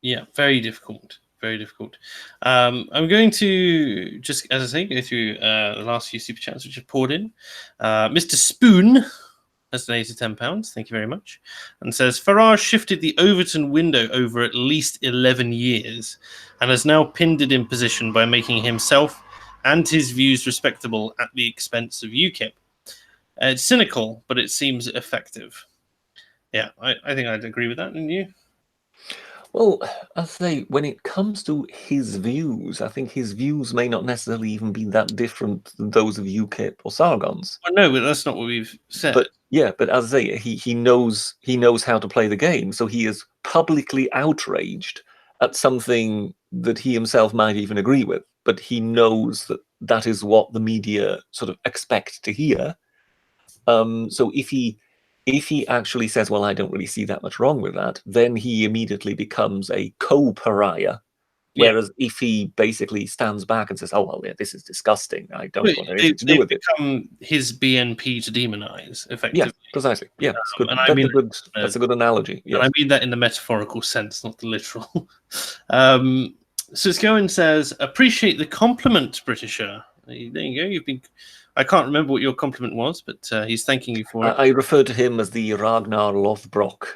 Yeah, very difficult. Very difficult. I'm going to just, as I say, go through the last few super chats which have poured in. Mr. Spoon has donated £10. Thank you very much. And says, Farage shifted the Overton window over at least 11 years and has now pinned it in position by making himself and his views respectable at the expense of UKIP. It's cynical, but it seems effective. Yeah, I think I'd agree with that, wouldn't you? Well, I say, when it comes to his views, I think his views may not necessarily even be that different than those of UKIP or Sargon's. Well, no, but that's not what we've said. But as I say, he knows how to play the game, so he is publicly outraged at something that he himself might even agree with, but he knows that is what the media sort of expect to hear. So if he actually says, well, I don't really see that much wrong with that, then he immediately becomes a co-pariah. Whereas if he basically stands back and says, oh, well, yeah, this is disgusting, I don't want anything to do with it. Become his BNP to demonize, effectively. Yeah, precisely. Yeah, it's good. That's a good analogy. Yes. And I mean that in the metaphorical sense, not the literal. So Scowen says, appreciate the compliment, Britisher. There you go. I can't remember what your compliment was, but he's thanking you for it. I refer to him as the Ragnar Lothbrok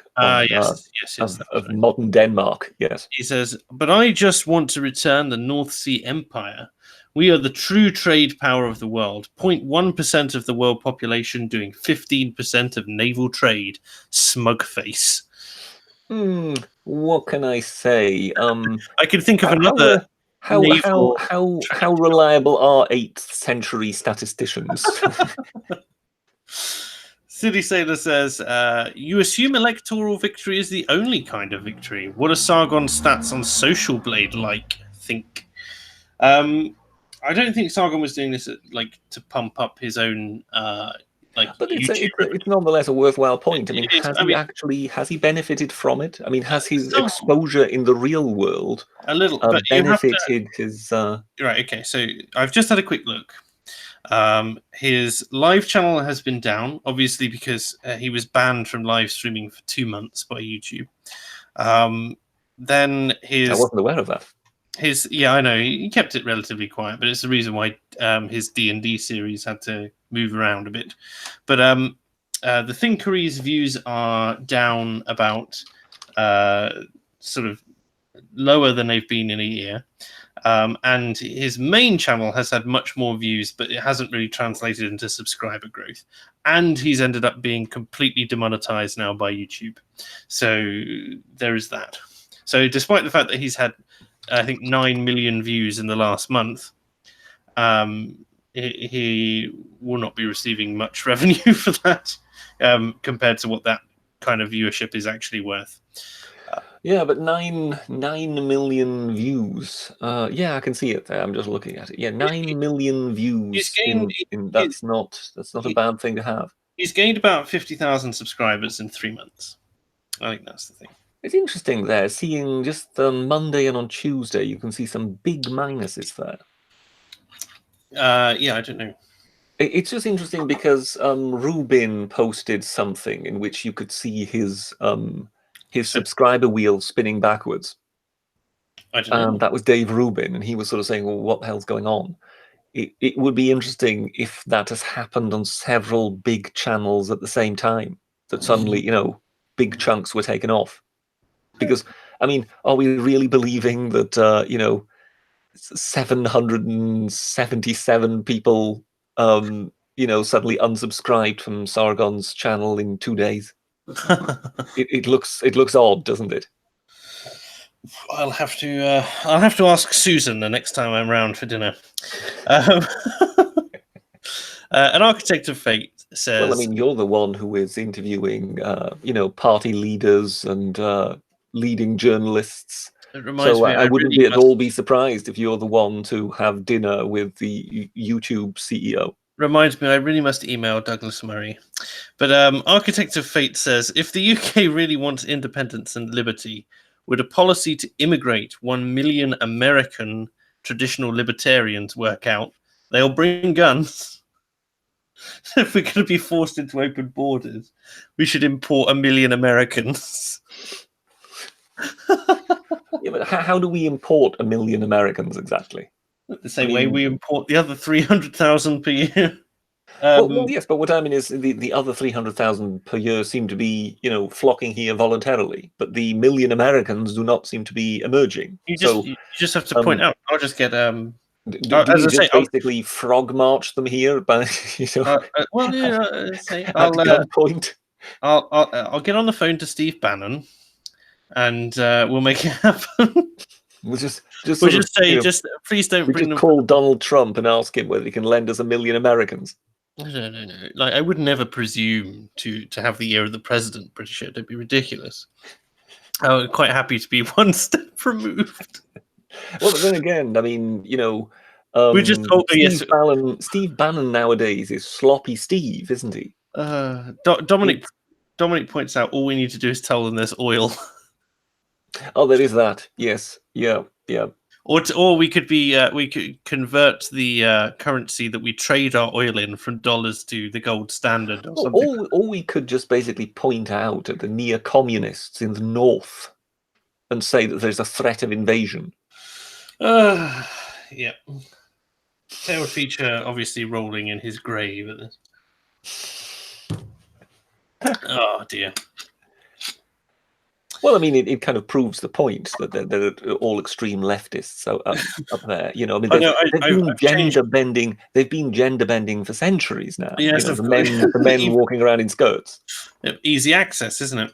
Yes, of that's right. modern Denmark. Yes. He says, but I just want to return the North Sea Empire. We are the true trade power of the world. 0.1% of the world population doing 15% of naval trade. Smug face. What can I say? I can think of another naval. How reliable are 8th century statisticians? City Sailor says, you assume electoral victory is the only kind of victory. What are Sargon's stats on Social Blade like? Think. I don't think Sargon was doing this to pump up his own but YouTube. it's nonetheless a worthwhile point. I mean, Is. has he benefited from it? I mean, has his Some- exposure in the real world a little, but you have to. benefited his? Right. Okay. So I've just had a quick look. His live channel has been down, obviously, because he was banned from live streaming for 2 months by YouTube. Then his. I wasn't aware of that. I know he kept it relatively quiet, but it's the reason why his D&D series had to move around a bit. But the Thinkery's views are down about sort of lower than they've been in a year. And his main channel has had much more views, but it hasn't really translated into subscriber growth. And he's ended up being completely demonetized now by YouTube. So there is that. So despite the fact that he's had, I think, 9 million views in the last month, he will not be receiving much revenue for that compared to what that kind of viewership is actually worth. Yeah, but 9 million views. Yeah, I can see it there. I'm just looking at it. Yeah, 9 million views. That's not a bad thing to have. He's gained about 50,000 subscribers in 3 months. I think that's the thing. It's interesting there, seeing just on Monday and on Tuesday, you can see some big minuses there. Yeah, I don't know. It's just interesting because Rubin posted something in which you could see his subscriber wheel spinning backwards. I don't know. And that was Dave Rubin, and he was sort of saying, well, what the hell's going on? It would be interesting if that has happened on several big channels at the same time, that suddenly, big chunks were taken off. Because, I mean, are we really believing that, 777 people, suddenly unsubscribed from Sargon's channel in 2 days? It looks odd, doesn't it? I'll have to ask Susan the next time I'm round for dinner. An Architect of Fate says, well, I mean, you're the one who is interviewing, party leaders and leading journalists. So I wouldn't at all be surprised if you're the one to have dinner with the YouTube CEO. Reminds me, I really must email Douglas Murray. But Architect of Fate says, if the UK really wants independence and liberty, would a policy to immigrate 1 million American traditional libertarians work out? They'll bring guns. If we're going to be forced into open borders, we should import 1 million Americans. Yeah, but how do we import 1 million Americans exactly? The same way we import the other 300,000 per year. Well, yes, but what I mean is the other 300,000 per year seem to be, flocking here voluntarily, but the 1 million Americans do not seem to be emerging. You just have to point out. I'll just get Do you just basically frog march them here by at gunpoint? I'll get on the phone to Steve Bannon, and we'll make it happen. We'll just please don't bring them. Call Donald Trump and ask him whether he can lend us 1 million Americans. No. Like, I would never presume to have the ear of the president, British. Don't be ridiculous. I'm quite happy to be one step removed. Well, but then again, I mean, we just told Steve Bannon nowadays is sloppy Steve, isn't he? Dominic points out all we need to do is tell them there's oil. Oh, there is that. Yes. Yeah. Or we could convert the currency that we trade our oil in from dollars to the gold standard or something. Or we could just basically point out at the near-communists in the north and say that there's a threat of invasion. Yeah. Tail feature obviously rolling in his grave at this. Oh dear. Well, I mean, it kind of proves the point that they're all extreme leftists up there. You know, I mean, I know. they've been I've changed. gender bending. They've been gender bending for centuries now. Yes, you know, of the course. men walking around in skirts. Easy access, isn't it?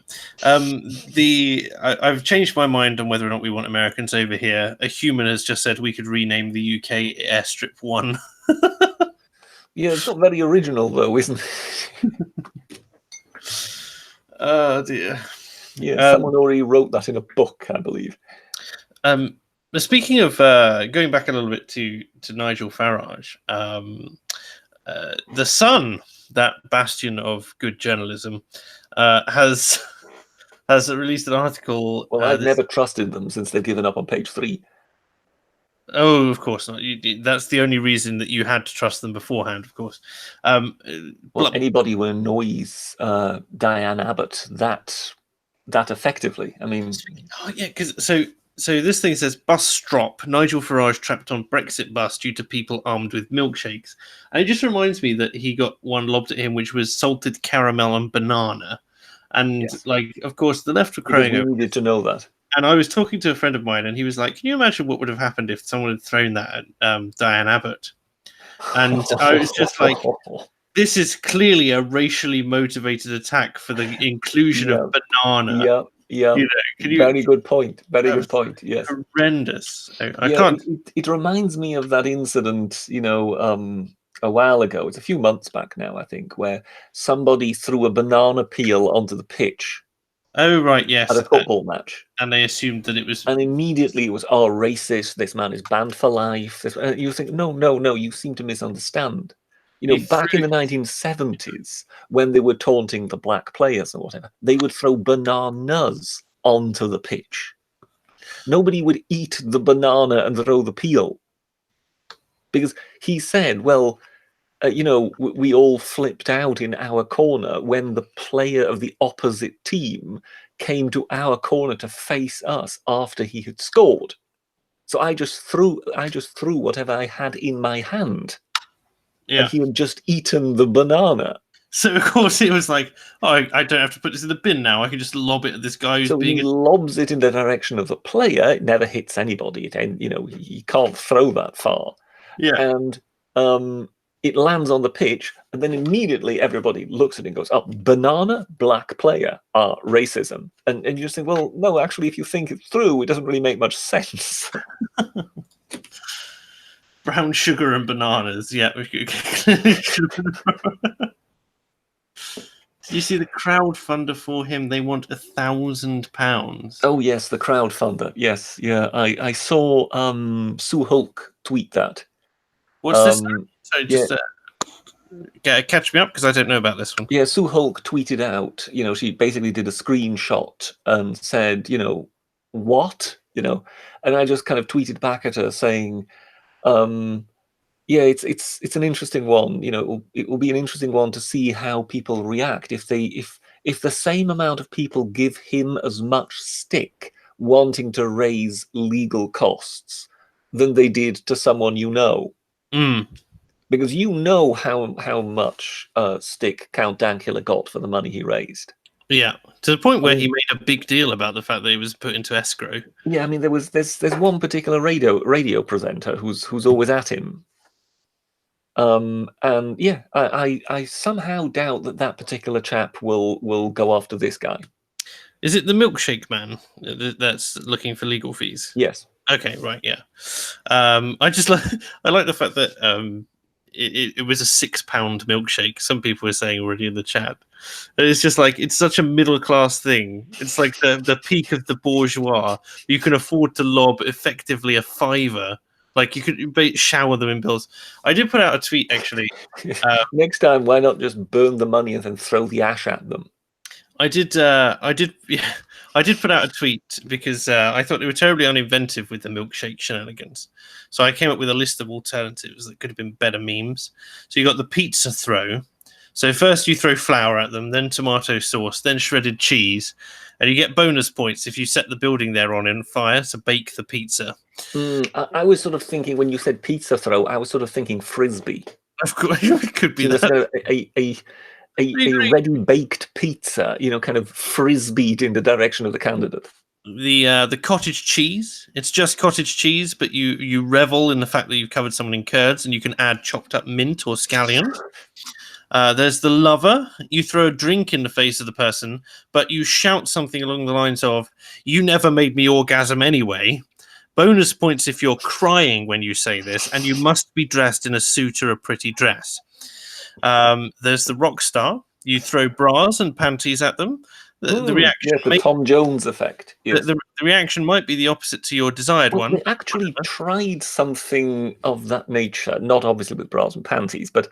I've changed my mind on whether or not we want Americans over here. A human has just said we could rename the UK Airstrip 1. Yeah, it's not very original though, isn't it? Oh dear. Yeah, someone already wrote that in a book, I believe. Speaking of going back a little bit to Nigel Farage, the Sun, that bastion of good journalism, has released an article. Well, I've never trusted them since they've given up on page 3. Oh, of course not. That's the only reason that you had to trust them beforehand, of course. Well, anybody who annoys Diane Abbott that effectively, I mean... Oh, yeah, because so this thing says, bus drop, Nigel Farage trapped on Brexit bus due to people armed with milkshakes. And it just reminds me that he got one lobbed at him, which was salted caramel and banana. And, Yes. like, of course, the left were crying over. We needed to know that. And I was talking to a friend of mine, and he was like, can you imagine what would have happened if someone had thrown that at Diane Abbott? And I was just like, this is clearly a racially motivated attack for the inclusion of banana. Yeah. You know, very good point. Very good point. Yes. Horrendous. I can't. It reminds me of that incident, you know, a while ago. It's a few months back now, I think, where somebody threw a banana peel onto the pitch. Oh, right, yes. At a football match. And they assumed that it was... And immediately it was, oh, racist, this man is banned for life. You think, no, you seem to misunderstand. You know, back in the 1970s, when they were taunting the black players or whatever, they would throw bananas onto the pitch. Nobody would eat the banana and throw the peel. Because he said, well, you know, we all flipped out in our corner when the player of the opposite team came to our corner to face us after he had scored. So I just threw whatever I had in my hand. Yeah. And he had just eaten the banana. So of course it was like, oh, I don't have to put this in the bin now. I can just lob it at this guy who's being... he lobs it in the direction of the player. It never hits anybody. You know, he can't throw that far. Yeah. And it lands on the pitch, and then immediately everybody looks at it and goes, oh, banana, black player, racism. And you just think, well, no, actually, if you think it through, it doesn't really make much sense. Brown sugar and bananas, yeah. Did you see the crowdfunder for him? They want £1,000. Oh, yes, the crowdfunder. Yes, yeah. I saw Sue Hulk tweet that. What's this? So just catch me up, because I don't know about this one. Yeah, Sue Hulk tweeted out, you know, she basically did a screenshot and said, you know, what? You know, and I just kind of tweeted back at her saying, yeah, it's an interesting one. You know, it will be an interesting one to see how people react if the same amount of people give him as much stick wanting to raise legal costs than they did to someone you know. Because you know how much stick Count Dankula got for the money he raised. Yeah, to the point where he made a big deal about the fact that he was put into escrow. Yeah, I mean, there's one particular radio presenter who's always at him. And yeah, I somehow doubt that particular chap will go after this guy. Is it the milkshake man that's looking for legal fees? Yes. Okay, right, yeah. I just I like the fact that it was a £6 milkshake. Some people were saying already in the chat. It's just like, it's such a middle class thing. It's like the peak of the bourgeois. You can afford to lob effectively a £5. Like, you could shower them in bills. I did put out a tweet, actually. Next time, why not just burn the money and then throw the ash at them? I did put out a tweet because I thought they were terribly uninventive with the milkshake shenanigans. So I came up with a list of alternatives that could have been better memes. So you got the pizza throw. So first you throw flour at them, then tomato sauce, then shredded cheese, and you get bonus points if you set the building they're on fire to bake the pizza. I was sort of thinking when you said pizza throw, I was sort of thinking frisbee. Of course, it could be that. Sort of a ready baked pizza, kind of frisbeed in the direction of the candidate. The cottage cheese. It's just cottage cheese, but you revel in the fact that you've covered someone in curds, and you can add chopped up mint or scallions. There's the lover. You throw a drink in the face of the person, but you shout something along the lines of, "You never made me orgasm anyway." Bonus points if you're crying when you say this, and you must be dressed in a suit or a pretty dress. There's the rock star. You throw bras and panties at them. The reaction, the Tom Jones effect. Yes. The reaction might be the opposite to your desired one. They actually tried something of that nature, not obviously with bras and panties, but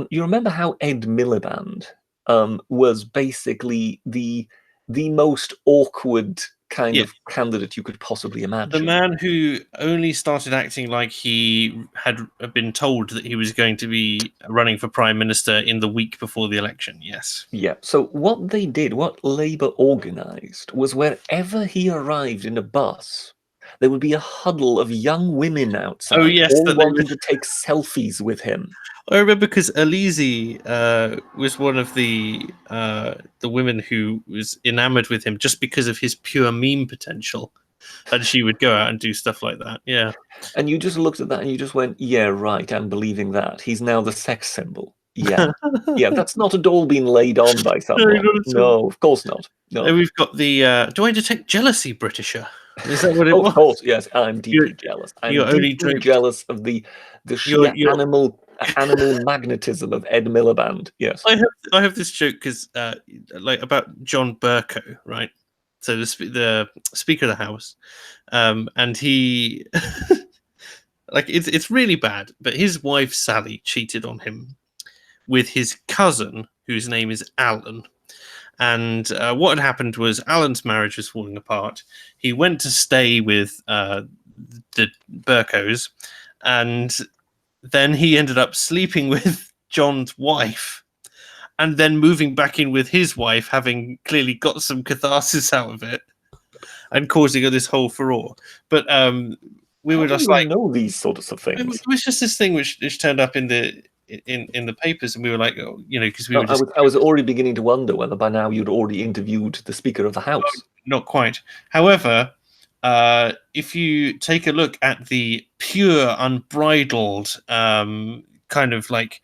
you remember how Ed Miliband was basically the most awkward kind of candidate you could possibly imagine. The man who only started acting like he had been told that he was going to be running for prime minister in the week before the election. Yes. Yeah. So what they did, what Labour organised, was wherever he arrived in a bus, there would be a huddle of young women outside, all wanting to take selfies with him. I remember because Elise was one of the women who was enamored with him just because of his pure meme potential, and she would go out and do stuff like that. Yeah, and you just looked at that and you just went, "Yeah, right. I'm believing that he's now the sex symbol." Yeah, yeah. That's not at all been laid on by someone. No, of course not. No, and we've got the "Do I detect jealousy, Britisher?" Is that what it was? Of course, yes. I'm deeply jealous. I'm deeply jealous of the sheer animal magnetism of Ed Miliband. Yes, I have this joke because like about John Bercow, right? So the Speaker of the House, and he like it's really bad, but his wife Sally cheated on him with his cousin, whose name is Alan. And what had happened was Alan's marriage was falling apart. He went to stay with the Bercows, and then he ended up sleeping with John's wife, and then moving back in with his wife, having clearly got some catharsis out of it, and causing this whole furore. But we were just like, know these sorts of things. It was just this thing which turned up in the papers, and we were like, because we were just... I was already beginning to wonder whether by now you'd already interviewed the Speaker of the House. Not quite. However, if you take a look at the pure, unbridled, kind of like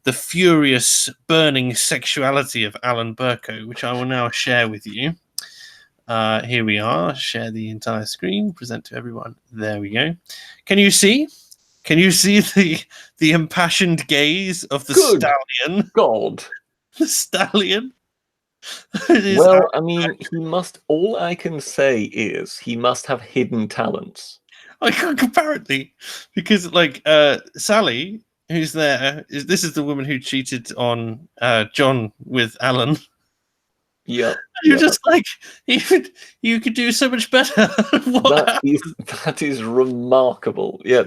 the furious, burning sexuality of Alan Bercow, which I will now share with you. Here we are. Share the entire screen. Present to everyone. There we go. Can you see? Can you see the impassioned gaze of the stallion? God, the stallion. Well, I mean, he must. All I can say is he must have hidden talents. Apparently, because like Sally, who's there, this is the woman who cheated on John with Alan. Yeah, you're just like you could do so much better. that is remarkable. Yeah,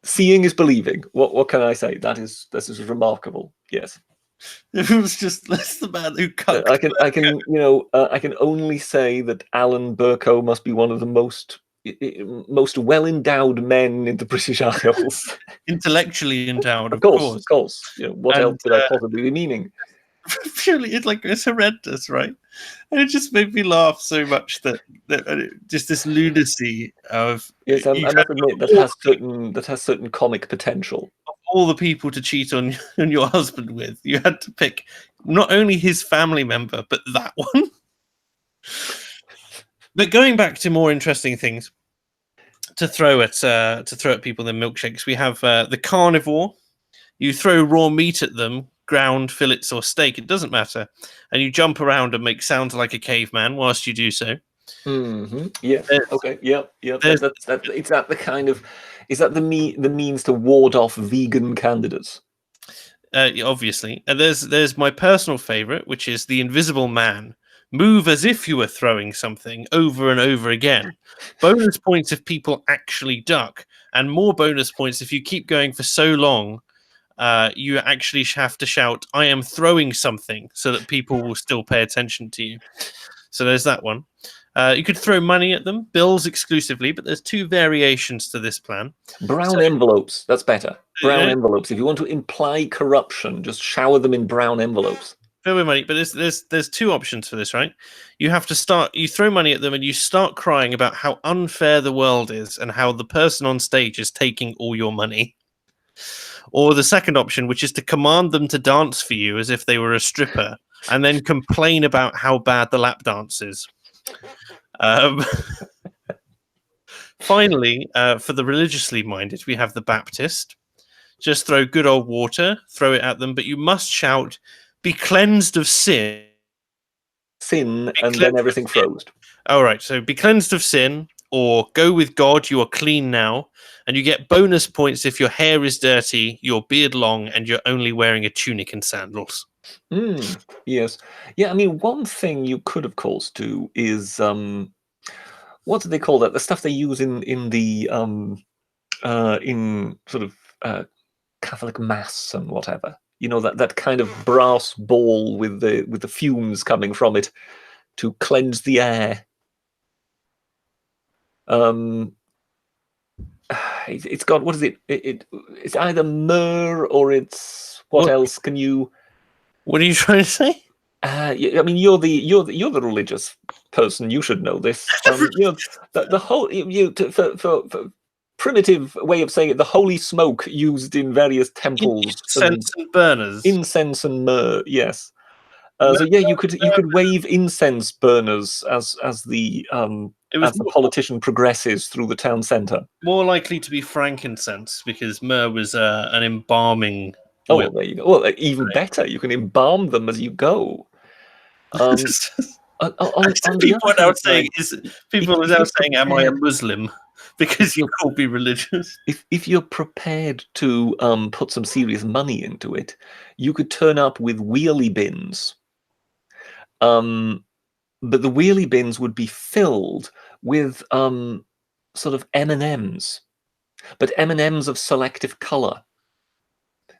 seeing is believing. What can I say? This is remarkable. Yes. It was just that's the man who cut. I can only say that Alan Bercow must be one of the most well-endowed men in the British Isles. Intellectually endowed, of course. What else could I possibly be meaning? Purely, it's horrendous, right? And it just made me laugh so much that just this lunacy of... Yes, I must admit that has certain comic potential. Of all the people to cheat on your husband with, you had to pick not only his family member, but that one. But going back to more interesting things to throw at people than milkshakes, we have the carnivore. You throw raw meat at them, ground fillets or steak, it doesn't matter, and you jump around and make sounds like a caveman whilst you do so. Yeah. Okay. Yeah. Is that the kind of... Is that the means to ward off vegan candidates? Obviously. And there's my personal favorite, which is the invisible man. Move as if you were throwing something over and over again. Bonus points if people actually duck, and more bonus points if you keep going for so long you actually have to shout, "I am throwing something," so that people will still pay attention to you. So there's that one. You could throw money at them, bills exclusively, but there's 2 variations to this plan. Brown So, envelopes, that's better. Brown Yeah. envelopes. If you want to imply corruption, just shower them in brown envelopes. fill with money, but there's 2 options for this, right? You throw money at them and you start crying about how unfair the world is and how the person on stage is taking all your money. Or the second option, which is to command them to dance for you as if they were a stripper, and then complain about how bad the lap dance is. Finally, for the religiously minded, we have the Baptist. Just throw good old water, throw it at them, but you must shout, "Be cleansed of sin." Sin, and then everything froze. All right, so be cleansed of sin, or go with God, you are clean now. And you get bonus points if your hair is dirty, your beard long, and you're only wearing a tunic and sandals. Yes. Yeah, I mean, one thing you could, of course, do is what do they call that? The stuff they use in the in sort of Catholic mass and whatever. You know, that kind of brass ball with the fumes coming from it to cleanse the air. It's got, what is it? It's either myrrh or it's what else? Can you? What are you trying to say? I mean, you're the religious person. You should know this. You know, the whole for primitive way of saying it, the holy smoke used in various temples, Incense and burners. Incense and myrrh. Yes. So yeah, you could wave incense burners as the politician progresses through the town centre. More likely to be frankincense because myrrh was an embalming. Oh, well, there you go. Well, even better, you can embalm them as you go. People are now saying, "Am I a Muslim?" Because you can't be religious. If you're prepared to put some serious money into it, you could turn up with wheelie bins. But the wheelie bins would be filled with sort of M&Ms, but M&Ms of selective colour.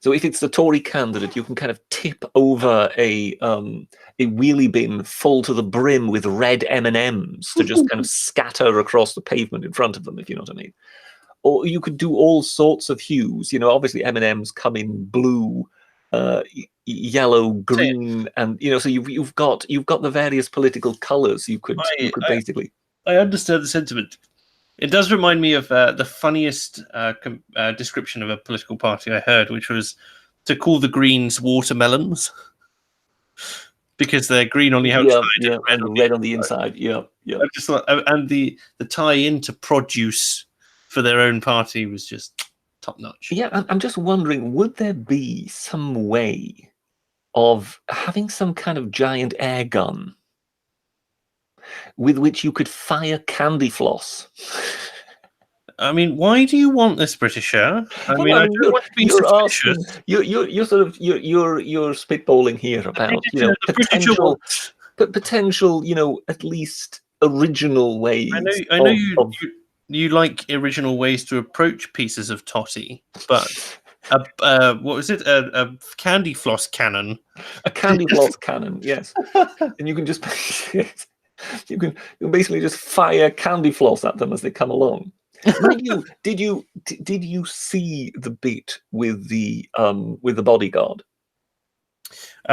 So if it's the Tory candidate, you can kind of tip over a wheelie bin full to the brim with red M&Ms to just kind of scatter across the pavement in front of them, if you know what I mean. Or you could do all sorts of hues. You know, obviously M&Ms come in blue, yellow, green, and you know, so you've got the various political colours. You could basically. I understand the sentiment. It does remind me of the funniest description of a political party I heard, which was to call the Greens watermelons because they're green on the outside and red on the inside. Yeah. I just thought, and the tie-in to produce for their own party was just top notch. Yeah, I'm just wondering, would there be some way of having some kind of giant air gun with which you could fire candy floss? I mean, why do you want this, Britisher? I mean, I don't want to be suspicious. You're sort of you're spitballing here about potential, you know, at least original ways. I know you like original ways to approach pieces of totty, but what was it? A candy floss cannon. A candy floss cannon, yes. And you can just you can basically just fire candy floss at them as they come along. Did you see the bit with the bodyguard?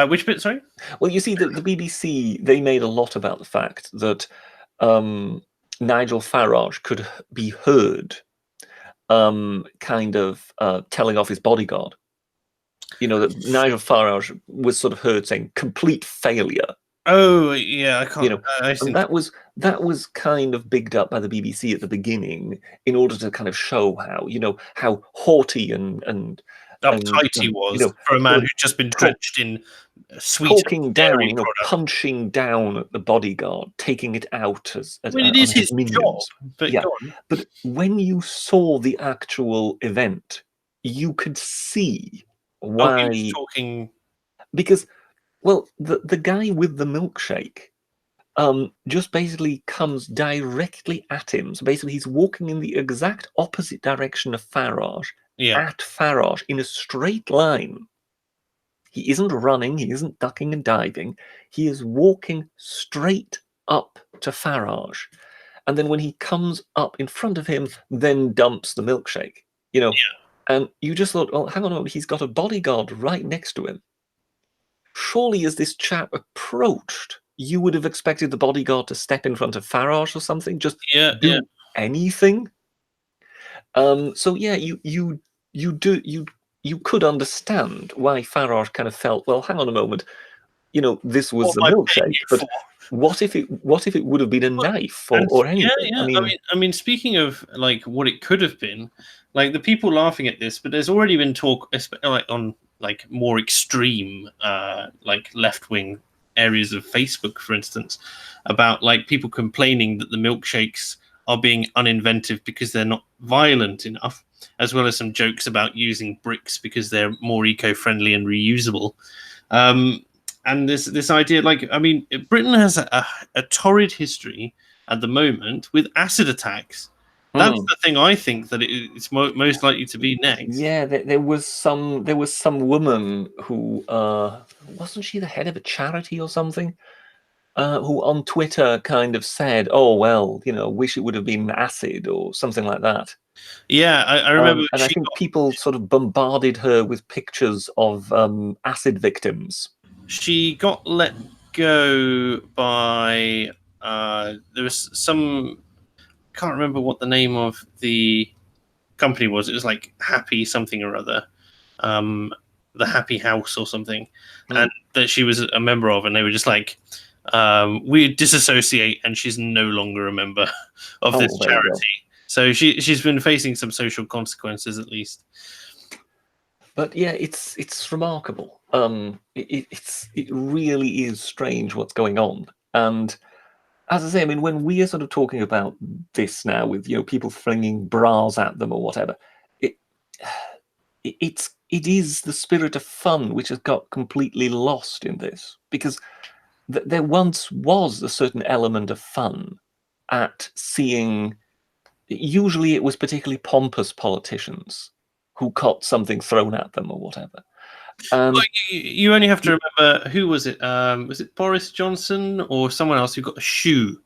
Which bit? Sorry. Well, you see, the BBC, they made a lot about the fact that Nigel Farage could be heard, kind of telling off his bodyguard. You know, that Nigel Farage was sort of heard saying "complete failure." Oh yeah, I can't. You know, and that was kind of bigged up by the BBC at the beginning in order to kind of show how haughty and uptight he was, you know, for a man who'd just been drenched in sweet talking down, you know, punching down at the bodyguard, taking it out as I mean, it is his minions. job. But yeah, but when you saw the actual event, you could see why he was talking, because, well, the guy with the milkshake just basically comes directly at him. So basically he's walking in the exact opposite direction of Farage at Farage in a straight line. He isn't running, he isn't ducking and diving. He is walking straight up to Farage. And then when he comes up in front of him, then dumps the milkshake. And you just thought, oh, hang on a moment, he's got a bodyguard right next to him. Surely as this chap approached, you would have expected the bodyguard to step in front of Farage or something, just do anything. So yeah, you could understand why Farage kind of felt, well, hang on a moment, this was the milkshake, but what if it would have been a knife or anything? I mean, speaking of like what it could have been, like the people laughing at this, but there's already been talk, like on like more extreme, like left wing areas of Facebook, for instance, about like people complaining that the milkshakes are being uninventive because they're not violent enough, as well as some jokes about using bricks because they're more eco-friendly and reusable. And this idea, like, I mean, Britain has a torrid history at the moment with acid attacks. That's the thing I think that it's most likely to be next. Yeah, there was some woman who wasn't she the head of a charity or something? Who on Twitter kind of said, "Oh well, wish it would have been acid" or something like that. Yeah, I remember. And I think people sort of bombarded her with pictures of acid victims. She got let go by there was some, can't remember what the name of the company was. It was like Happy something or other, the Happy House or something, and that she was a member of, and they were just like, we disassociate, and she's no longer a member of this charity. So she's been facing some social consequences at least. But yeah, it's remarkable. It really is strange what's going on. And as I say, I mean, when we are sort of talking about this now with people flinging bras at them or whatever, it is the spirit of fun which has got completely lost in this, because there once was a certain element of fun at seeing. Usually, it was particularly pompous politicians who got something thrown at them or whatever. Well, you only have to remember, who was it? Was it Boris Johnson or someone else who got a shoe?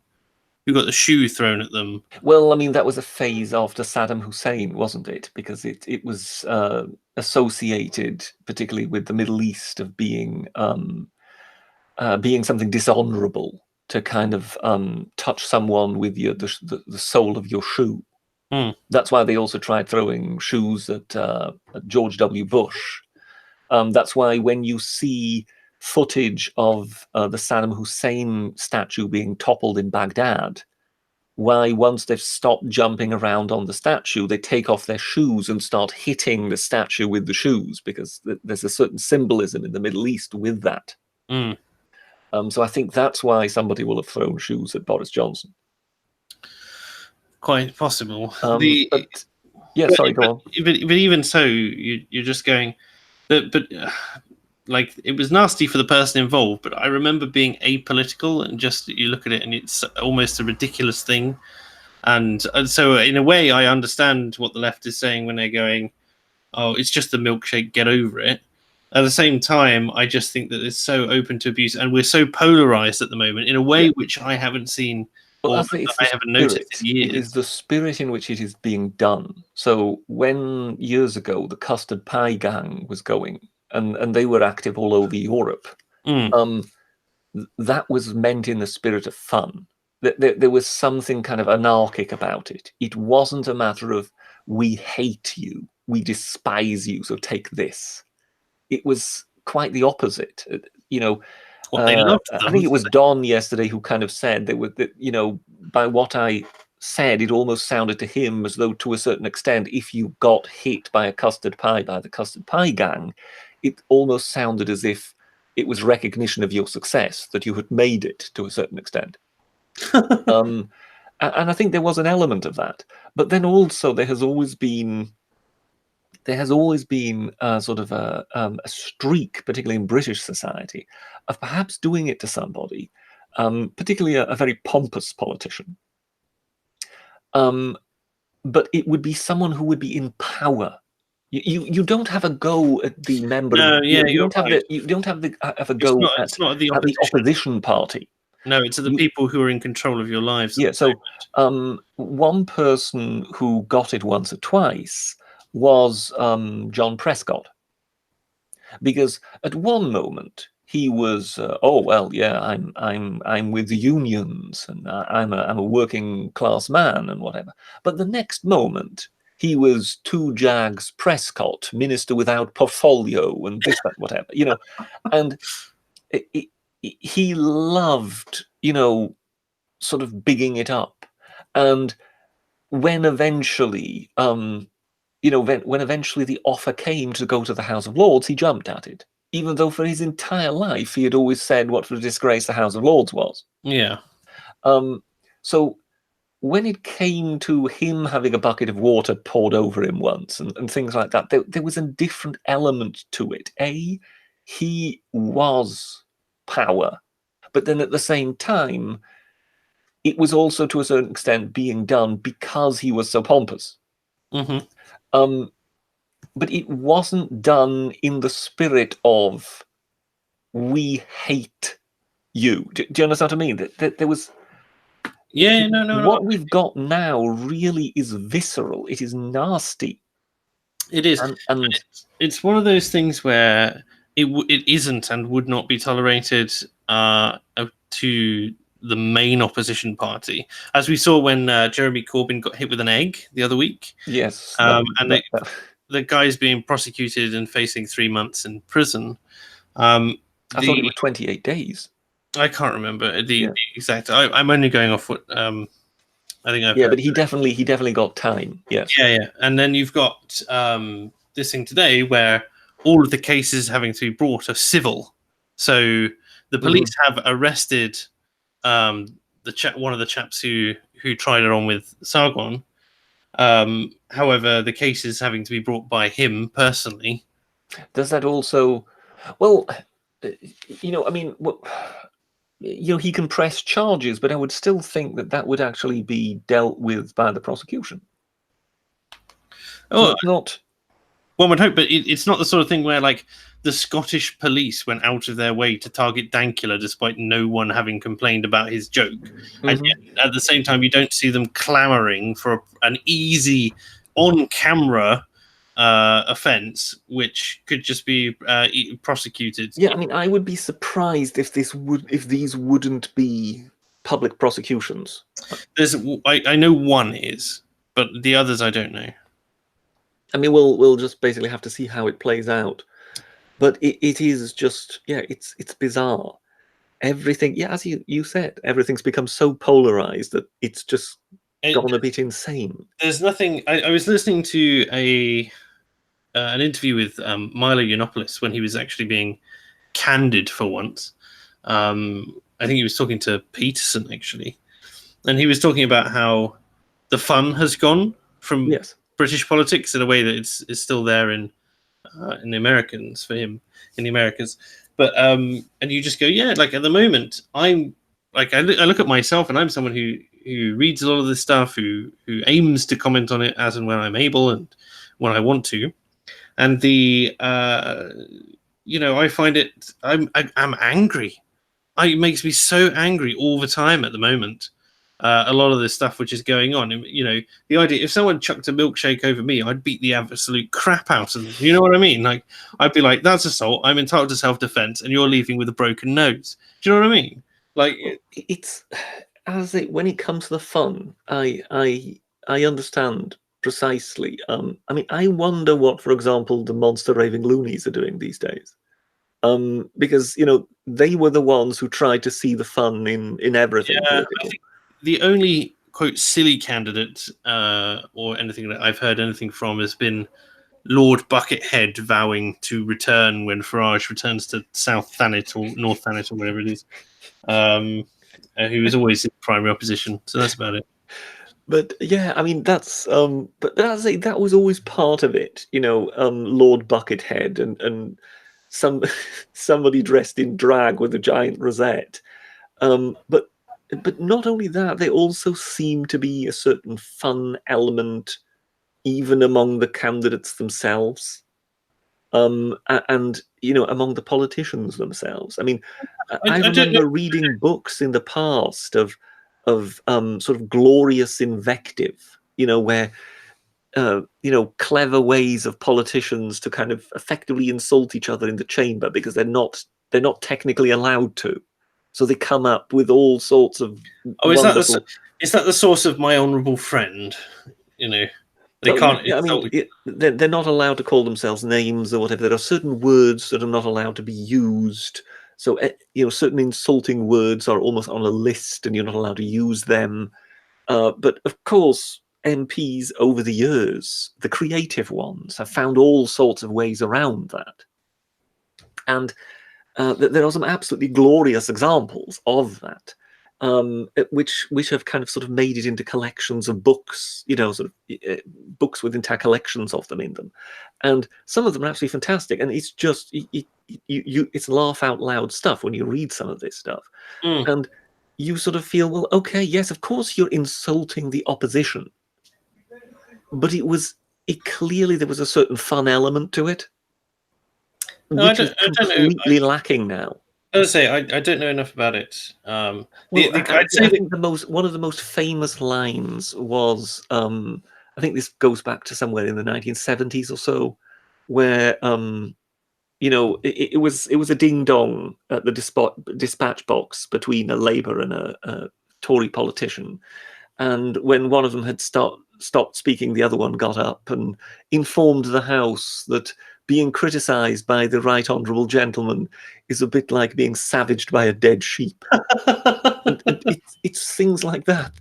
Who got the shoe thrown at them? Well, I mean, that was a phase after Saddam Hussein, wasn't it? Because it was associated, particularly with the Middle East, of being something dishonorable to kind of touch someone with the sole of your shoe. That's why they also tried throwing shoes at George W. Bush. That's why when you see footage of the Saddam Hussein statue being toppled in Baghdad, why once they've stopped jumping around on the statue, they take off their shoes and start hitting the statue with the shoes, because there's a certain symbolism in the Middle East with that. So I think that's why somebody will have thrown shoes at Boris Johnson. Quite possible. Go on. But even so, you're just going, but like, it was nasty for the person involved. But I remember being apolitical, and just you look at it, and it's almost a ridiculous thing. And so, in a way, I understand what the left is saying when they're going, "Oh, it's just a milkshake, get over it." At the same time, I just think that it's so open to abuse, and we're so polarized at the moment in a way which I haven't seen. Well, I haven't noticed in years. It is the spirit in which it is being done. So when years ago the custard pie gang was going, and they were active all over Europe, that was meant in the spirit of fun. There was something kind of anarchic about it. It wasn't a matter of, we hate you, we despise you, so take this. It was quite the opposite. I think it was Don yesterday who kind of said that by what I said, it almost sounded to him as though, to a certain extent, if you got hit by a custard pie by the custard pie gang, it almost sounded as if it was recognition of your success, that you had made it to a certain extent. And I think there was an element of that. But then also there has always been sort of a streak, particularly in British society, of perhaps doing it to somebody, particularly a very pompous politician. But it would be someone who would be in power, You don't have a go at the member No, of, yeah, you you're don't have right. have a go It's not the at the opposition. opposition party. No, it's the You, people who are in control of your lives at yeah. the So one person who got it once or twice was John Prescott, because at one moment he was, oh well, yeah, I'm with the unions, and I'm a working class man and whatever. But the next moment he was two Jags Prescott, minister without portfolio, and this, that, whatever, and he loved, sort of bigging it up. And when eventually, when eventually the offer came to go to the House of Lords, he jumped at it, even though for his entire life he had always said what a disgrace the House of Lords was. Yeah. So when it came to him having a bucket of water poured over him once and things like that, there was a different element to it. He was power, but then at the same time, it was also to a certain extent being done because he was so pompous. Mm-hmm. But it wasn't done in the spirit of "we hate you." Do you understand what I mean? That there was. Yeah, no. What we've got now really is visceral. It is nasty. It is, and it's one of those things where it isn't and would not be tolerated to the main opposition party, as we saw when Jeremy Corbyn got hit with an egg the other week. Yes, the guy's being prosecuted and facing 3 months in prison. I thought it was 28 days. I can't remember the exact. I'm only going off what I think I've heard. But he definitely got time. Yes. Yeah. And then you've got this thing today where all of the cases having to be brought are civil. So the police have arrested one of the chaps who tried it on with Sargon. However, the case is having to be brought by him personally. Does that also? Well, I mean, he can press charges, but I would still think that would actually be dealt with by the prosecution. Oh, so it's not. One would hope, but it's not the sort of thing where, like, the Scottish police went out of their way to target Dankula despite no one having complained about his joke. And yet, at the same time, you don't see them clamoring for an easy, on-camera offence, which could just be prosecuted. Yeah, I mean, I would be surprised if these wouldn't be public prosecutions. I know one is, but the others I don't know. I mean, we'll just basically have to see how it plays out. But it is just, it's bizarre. Everything, as you said, everything's become so polarized that it's just gone a bit insane. There's nothing. I was listening to an interview with Milo Yiannopoulos when he was actually being candid for once. I think he was talking to Peterson actually, and he was talking about how the fun has gone from British politics in a way that it's still there in the Americans for him in the Americas. But and you just go, like at the moment, I'm like I look at myself and I'm someone who reads a lot of this stuff, who aims to comment on it as and when I'm able and when I want to. And the I find it I'm angry. It makes me so angry all the time at the moment. A lot of this stuff which is going on, the idea if someone chucked a milkshake over me, I'd beat the absolute crap out of them. You know what I mean? Like I'd be like, "That's assault. I'm entitled to self-defense, and you're leaving with a broken nose." Do you know what I mean? Like it's when it comes to the fun, I understand precisely. I mean, I wonder what, for example, the monster raving loonies are doing these days. Because they were the ones who tried to see the fun in everything political. I think the only quote silly candidate or anything that I've heard anything from has been Lord Buckethead vowing to return when Farage returns to South Thanet or North Thanet or whatever it is, who is always in primary opposition. So that's about it. But I mean that's but that was always part of it, Lord Buckethead and somebody dressed in drag with a giant rosette. But not only that, there also seemed to be a certain fun element even among the candidates themselves, and among the politicians themselves. I mean, I I don't know. remember reading books in the past of sort of glorious invective, where clever ways of politicians to kind of effectively insult each other in the chamber because they're not technically allowed to. So they come up with all sorts of Oh, wonderful. is that the source of my honourable friend? You know, they Well, can't yeah, I mean, insult. they're not allowed to call themselves names or whatever. There are certain words that are not allowed to be used. So, certain insulting words are almost on a list, and you're not allowed to use them. But of course, MPs over the years, the creative ones, have found all sorts of ways around that. And there are some absolutely glorious examples of that, which have kind of sort of made it into collections of books, sort of books with entire collections of them in them, and some of them are absolutely fantastic. And it's just it's laugh out loud stuff when you read some of this stuff, Mm. and you sort of feel, well, okay, yes, of course you're insulting the opposition, but clearly there was a certain fun element to it, No, which is I don't know. completely lacking now. As I say, I don't know enough about it. Well, I'd say I that. think one of the most famous lines was, I think this goes back to somewhere in the 1970s or so, where it was a ding dong at the dispatch box between a Labour and a Tory politician, and when one of them had stopped speaking, the other one got up and informed the House that being criticised by the right honourable gentleman is a bit like being savaged by a dead sheep. And it's things like that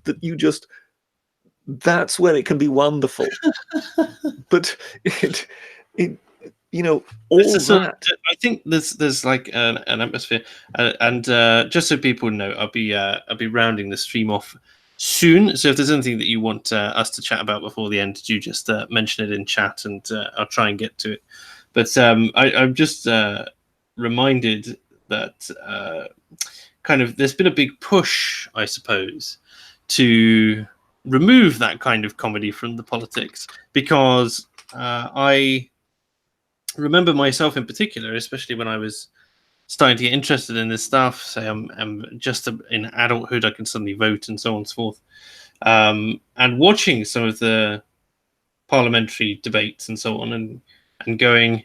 that's where it can be wonderful. But all that. I think there's like an atmosphere, and just so people know, I'll be rounding the stream off soon. So if there's anything that you want us to chat about before the end, do just mention it in chat, and I'll try and get to it. But I'm just reminded that kind of there's been a big push, I suppose, to remove that kind of comedy from the politics, because I remember myself in particular, especially when I was starting to get interested in this stuff. Say I'm just in adulthood, I can suddenly vote and so on and so forth. And watching some of the parliamentary debates and so on, and going,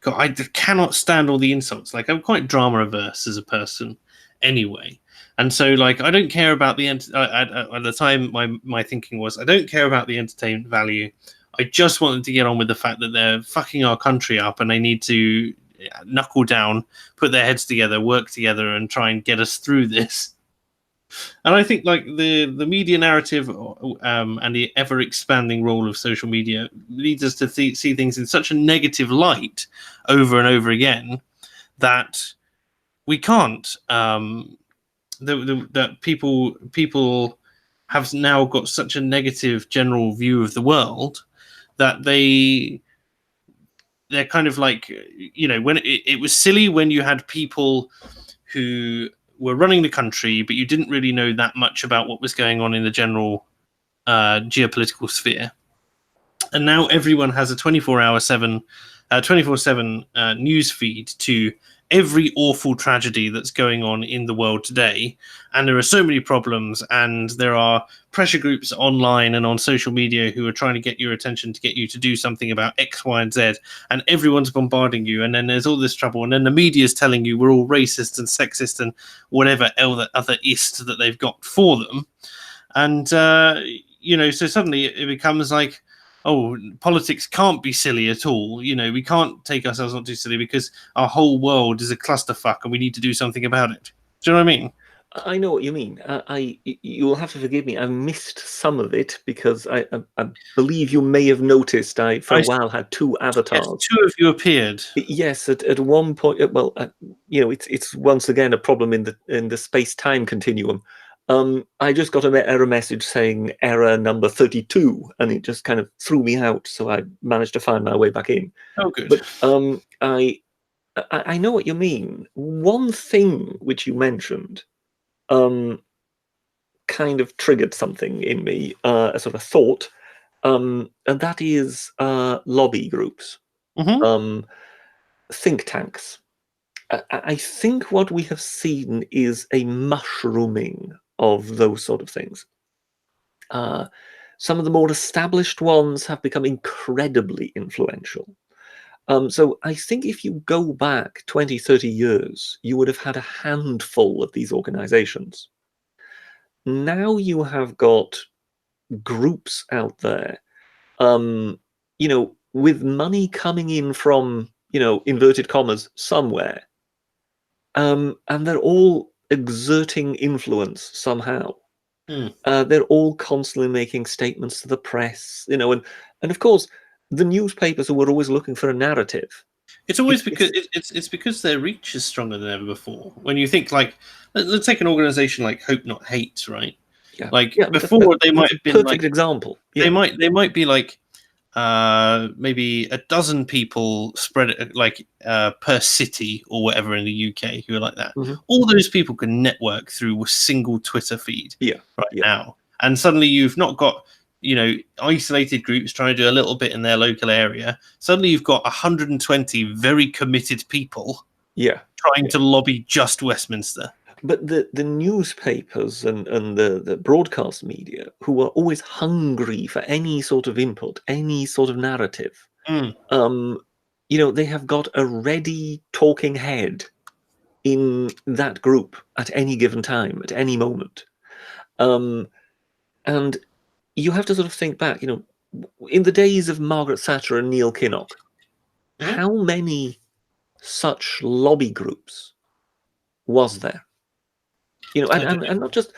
God, I cannot stand all the insults. Like, I'm quite drama averse as a person, anyway. And so, like, I don't care about the at the time. My thinking was, I don't care about the entertainment value. I just want them to get on with the fact that they're fucking our country up, and they need to knuckle down, put their heads together, work together, and try and get us through this. And I think like the media narrative and the ever expanding role of social media leads us to see things in such a negative light over and over again that we can't. That people have now got such a negative general view of the world that they're kind of like, when it was silly when you had people who were running the country, but you didn't really know that much about what was going on in the general geopolitical sphere. And now everyone has a 24/7 news feed to every awful tragedy that's going on in the world today. And there are so many problems, and there are pressure groups online and on social media who are trying to get your attention, to get you to do something about X, Y, and Z, and everyone's bombarding you. And then there's all this trouble, and then the media is telling you we're all racist and sexist and whatever other ist that they've got for them. And so suddenly it becomes like, oh, politics can't be silly at all. We can't take ourselves not too silly because our whole world is a clusterfuck and we need to do something about it. Do you know what I mean? I know what you mean. You will have to forgive me. I missed some of it because I believe you may have noticed for a while had two avatars. Yes, two of you appeared. Yes, at one point. Well, it's once again a problem in the space-time continuum. I just got an error message saying error number 32, and it just kind of threw me out. So I managed to find my way back in. Oh, good. But I know what you mean. One thing which you mentioned kind of triggered something in me, a sort of thought, and that is lobby groups, Mm-hmm. think tanks. I think what we have seen is a mushrooming of those sort of things. Some of the more established ones have become incredibly influential. So I think if you go back 20, 30 years, you would have had a handful of these organizations. Now you have got groups out there, with money coming in from, inverted commas, somewhere. And they're all exerting influence somehow. They're all constantly making statements to the press, and of course, the newspapers were always looking for a narrative. It's always because it's because their reach is stronger than ever before. When you think like, let's take an organization like Hope Not Hate, right? Yeah, Like yeah, before, they might that's have a been perfect like example. they Yeah. might be like maybe a dozen people spread like per city or whatever in the UK who are like that. Mhm. All those people can network through a single Twitter feed Yeah, right yeah, now, and suddenly you've not got isolated groups trying to do a little bit in their local area. Suddenly you've got 120 very committed people yeah. trying to lobby just Westminster. But the newspapers and the broadcast media, who are always hungry for any sort of input, any sort of narrative, they have got a ready talking head in that group at any given time, at any moment. And you have to sort of think back, in the days of Margaret Thatcher and Neil Kinnock, how many such lobby groups was there? And not just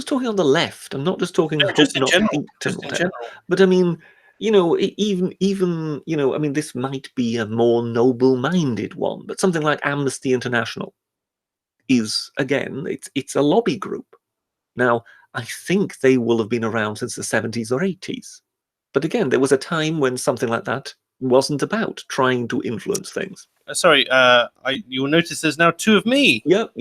talking on the left. I'm not just talking No, Hope just in Not general. Hate and Just in whatever. general. But I mean, even I mean, this might be a more noble-minded one, but something like Amnesty International is, again, it's a lobby group. Now, I think they will have been around since the 70s or 80s. But again, there was a time when something like that wasn't about trying to influence things. Sorry, you will notice there's now two of me. Yep.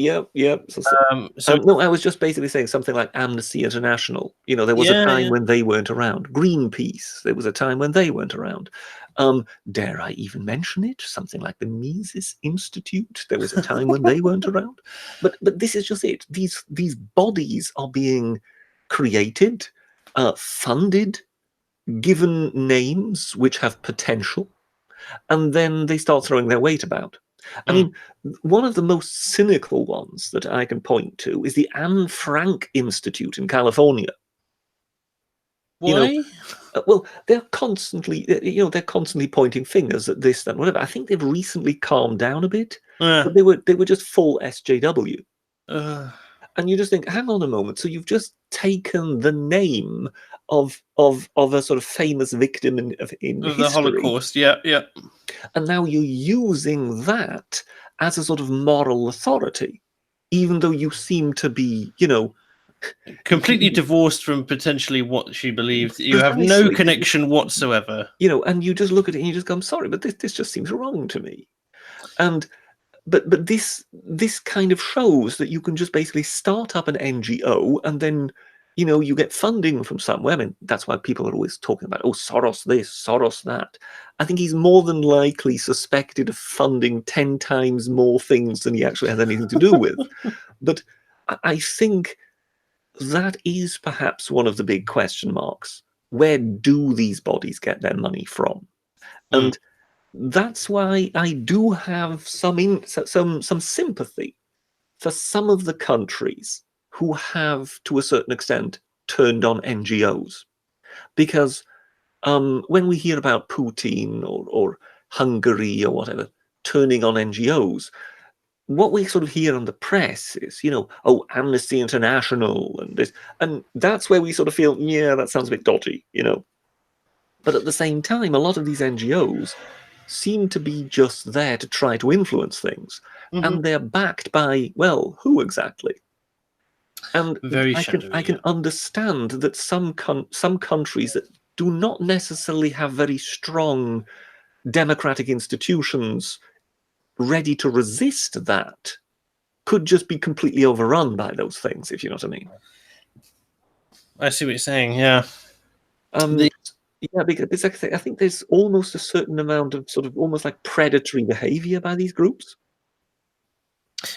So No, I was just basically saying something like Amnesty International. There was a time when they weren't around. Greenpeace, there was a time when they weren't around. Dare I even mention it? Something like the Mises Institute. There was a time when they weren't around. But this is just it. These bodies are being created, funded, given names which have potential, and then they start throwing their weight about. I mean, one of the most cynical ones that I can point to is the Anne Frank Institute in California. why? Well, they're constantly pointing fingers at this, that, whatever. I think they've recently calmed down a bit, but they were just full SJW. And you just think, hang on a moment. So you've just taken the name of a sort of famous victim in The history, Holocaust, yeah. and now you're using that as a sort of moral authority, even though you seem to be, Completely divorced from potentially what she believed. You have no precisely, connection whatsoever. and you just look at it and you just go, I'm sorry, but this just seems wrong to me. And but this kind of shows that you can just basically start up an NGO and then you get funding from somewhere. I mean, that's why people are always talking about, oh, Soros this, Soros that. I think he's more than likely suspected of funding 10 times more things than he actually has anything to do with. But I think that is perhaps one of the big question marks. Where do these bodies get their money from? And that's why I do have some sympathy for some of the countries who have, to a certain extent, turned on NGOs, because when we hear about Putin or Hungary or whatever turning on NGOs, what we sort of hear on the press is, oh, Amnesty International and this, and that's where we sort of feel, yeah, that sounds a bit dodgy, But at the same time, a lot of these NGOs seem to be just there to try to influence things, and they're backed by, well, who exactly? And Very I shadowy. can understand that some countries that do not necessarily have very strong democratic institutions ready to resist that could just be completely overrun by those things, if you know what I mean. I see what you're saying. Yeah. Yeah, because I think there's almost a certain amount of sort of almost like predatory behavior by these groups.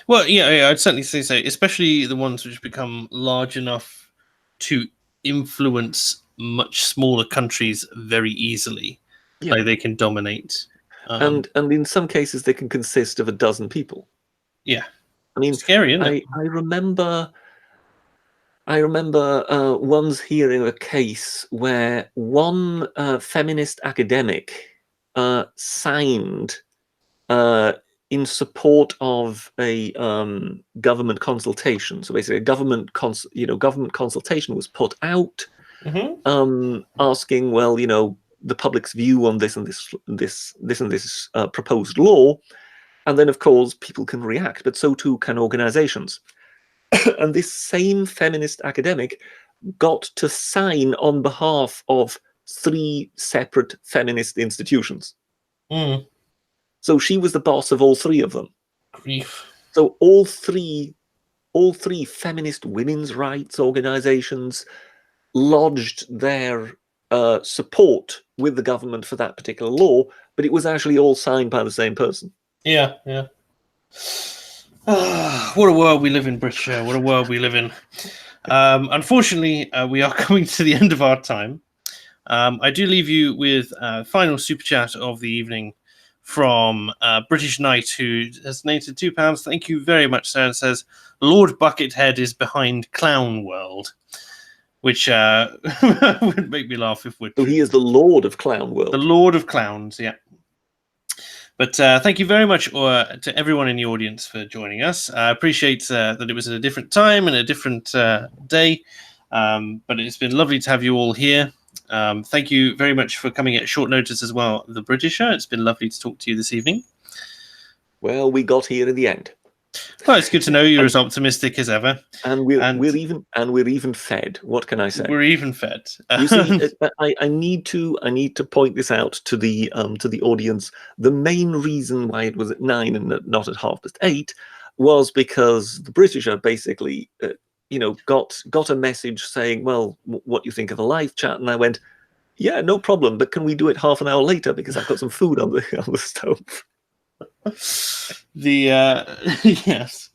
Well, yeah, I'd certainly say so, especially the ones which become large enough to influence much smaller countries very easily. Yeah. Like they can dominate. Um, And in some cases they can consist of a dozen people. yeah, I mean, scary, isn't it? I remember once hearing a case where one feminist academic signed in support of a government consultation. So basically, a government consultation was put out, asking, well, the public's view on this and this proposed law, and then of course people can react, but so too can organizations. And this same feminist academic got to sign on behalf of 3 separate feminist institutions. Mm. So she was the boss of all 3 of them. Grief. So all three feminist women's rights organizations lodged their support with the government for that particular law, but it was actually all signed by the same person. Yeah, yeah. What a world we live in, British. What a world we live in. Unfortunately, we are coming to the end of our time. I do leave you with a final super chat of the evening from British Knight, who has donated £2. Thank you very much, sir, and says Lord Buckethead is behind Clown World, which would make me laugh if we're So he is the Lord of Clown World. The Lord of Clowns, yeah. But thank you very much to everyone in the audience for joining us. I appreciate that it was at a different time and a different day, but it's been lovely to have you all here. Thank you very much for coming at short notice as well, the Britisher. It's been lovely to talk to you this evening. Well, we got here in the end. Well, it's good to know you're as optimistic as ever, and we're even fed. What can I say? We're even fed. You see, I need to point this out to the audience. The main reason why it was at 9 and not at 8:30 was because the Britisher basically, got a message saying, "Well, what do you think of a live chat?" And I went, "Yeah, no problem, but can we do it half an hour later because I've got some food on the stove." Yes,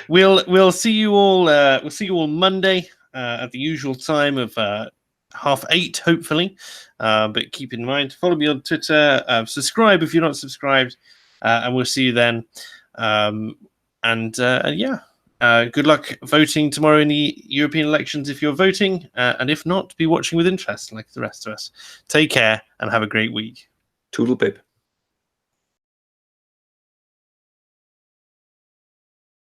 we'll see you all. We'll see you all Monday at the usual time of 8:30, hopefully. But keep in mind, follow me on Twitter. Subscribe if you're not subscribed, and we'll see you then. And yeah, good luck voting tomorrow in the European elections if you're voting, and if not, be watching with interest like the rest of us. Take care and have a great week. Toodle pip.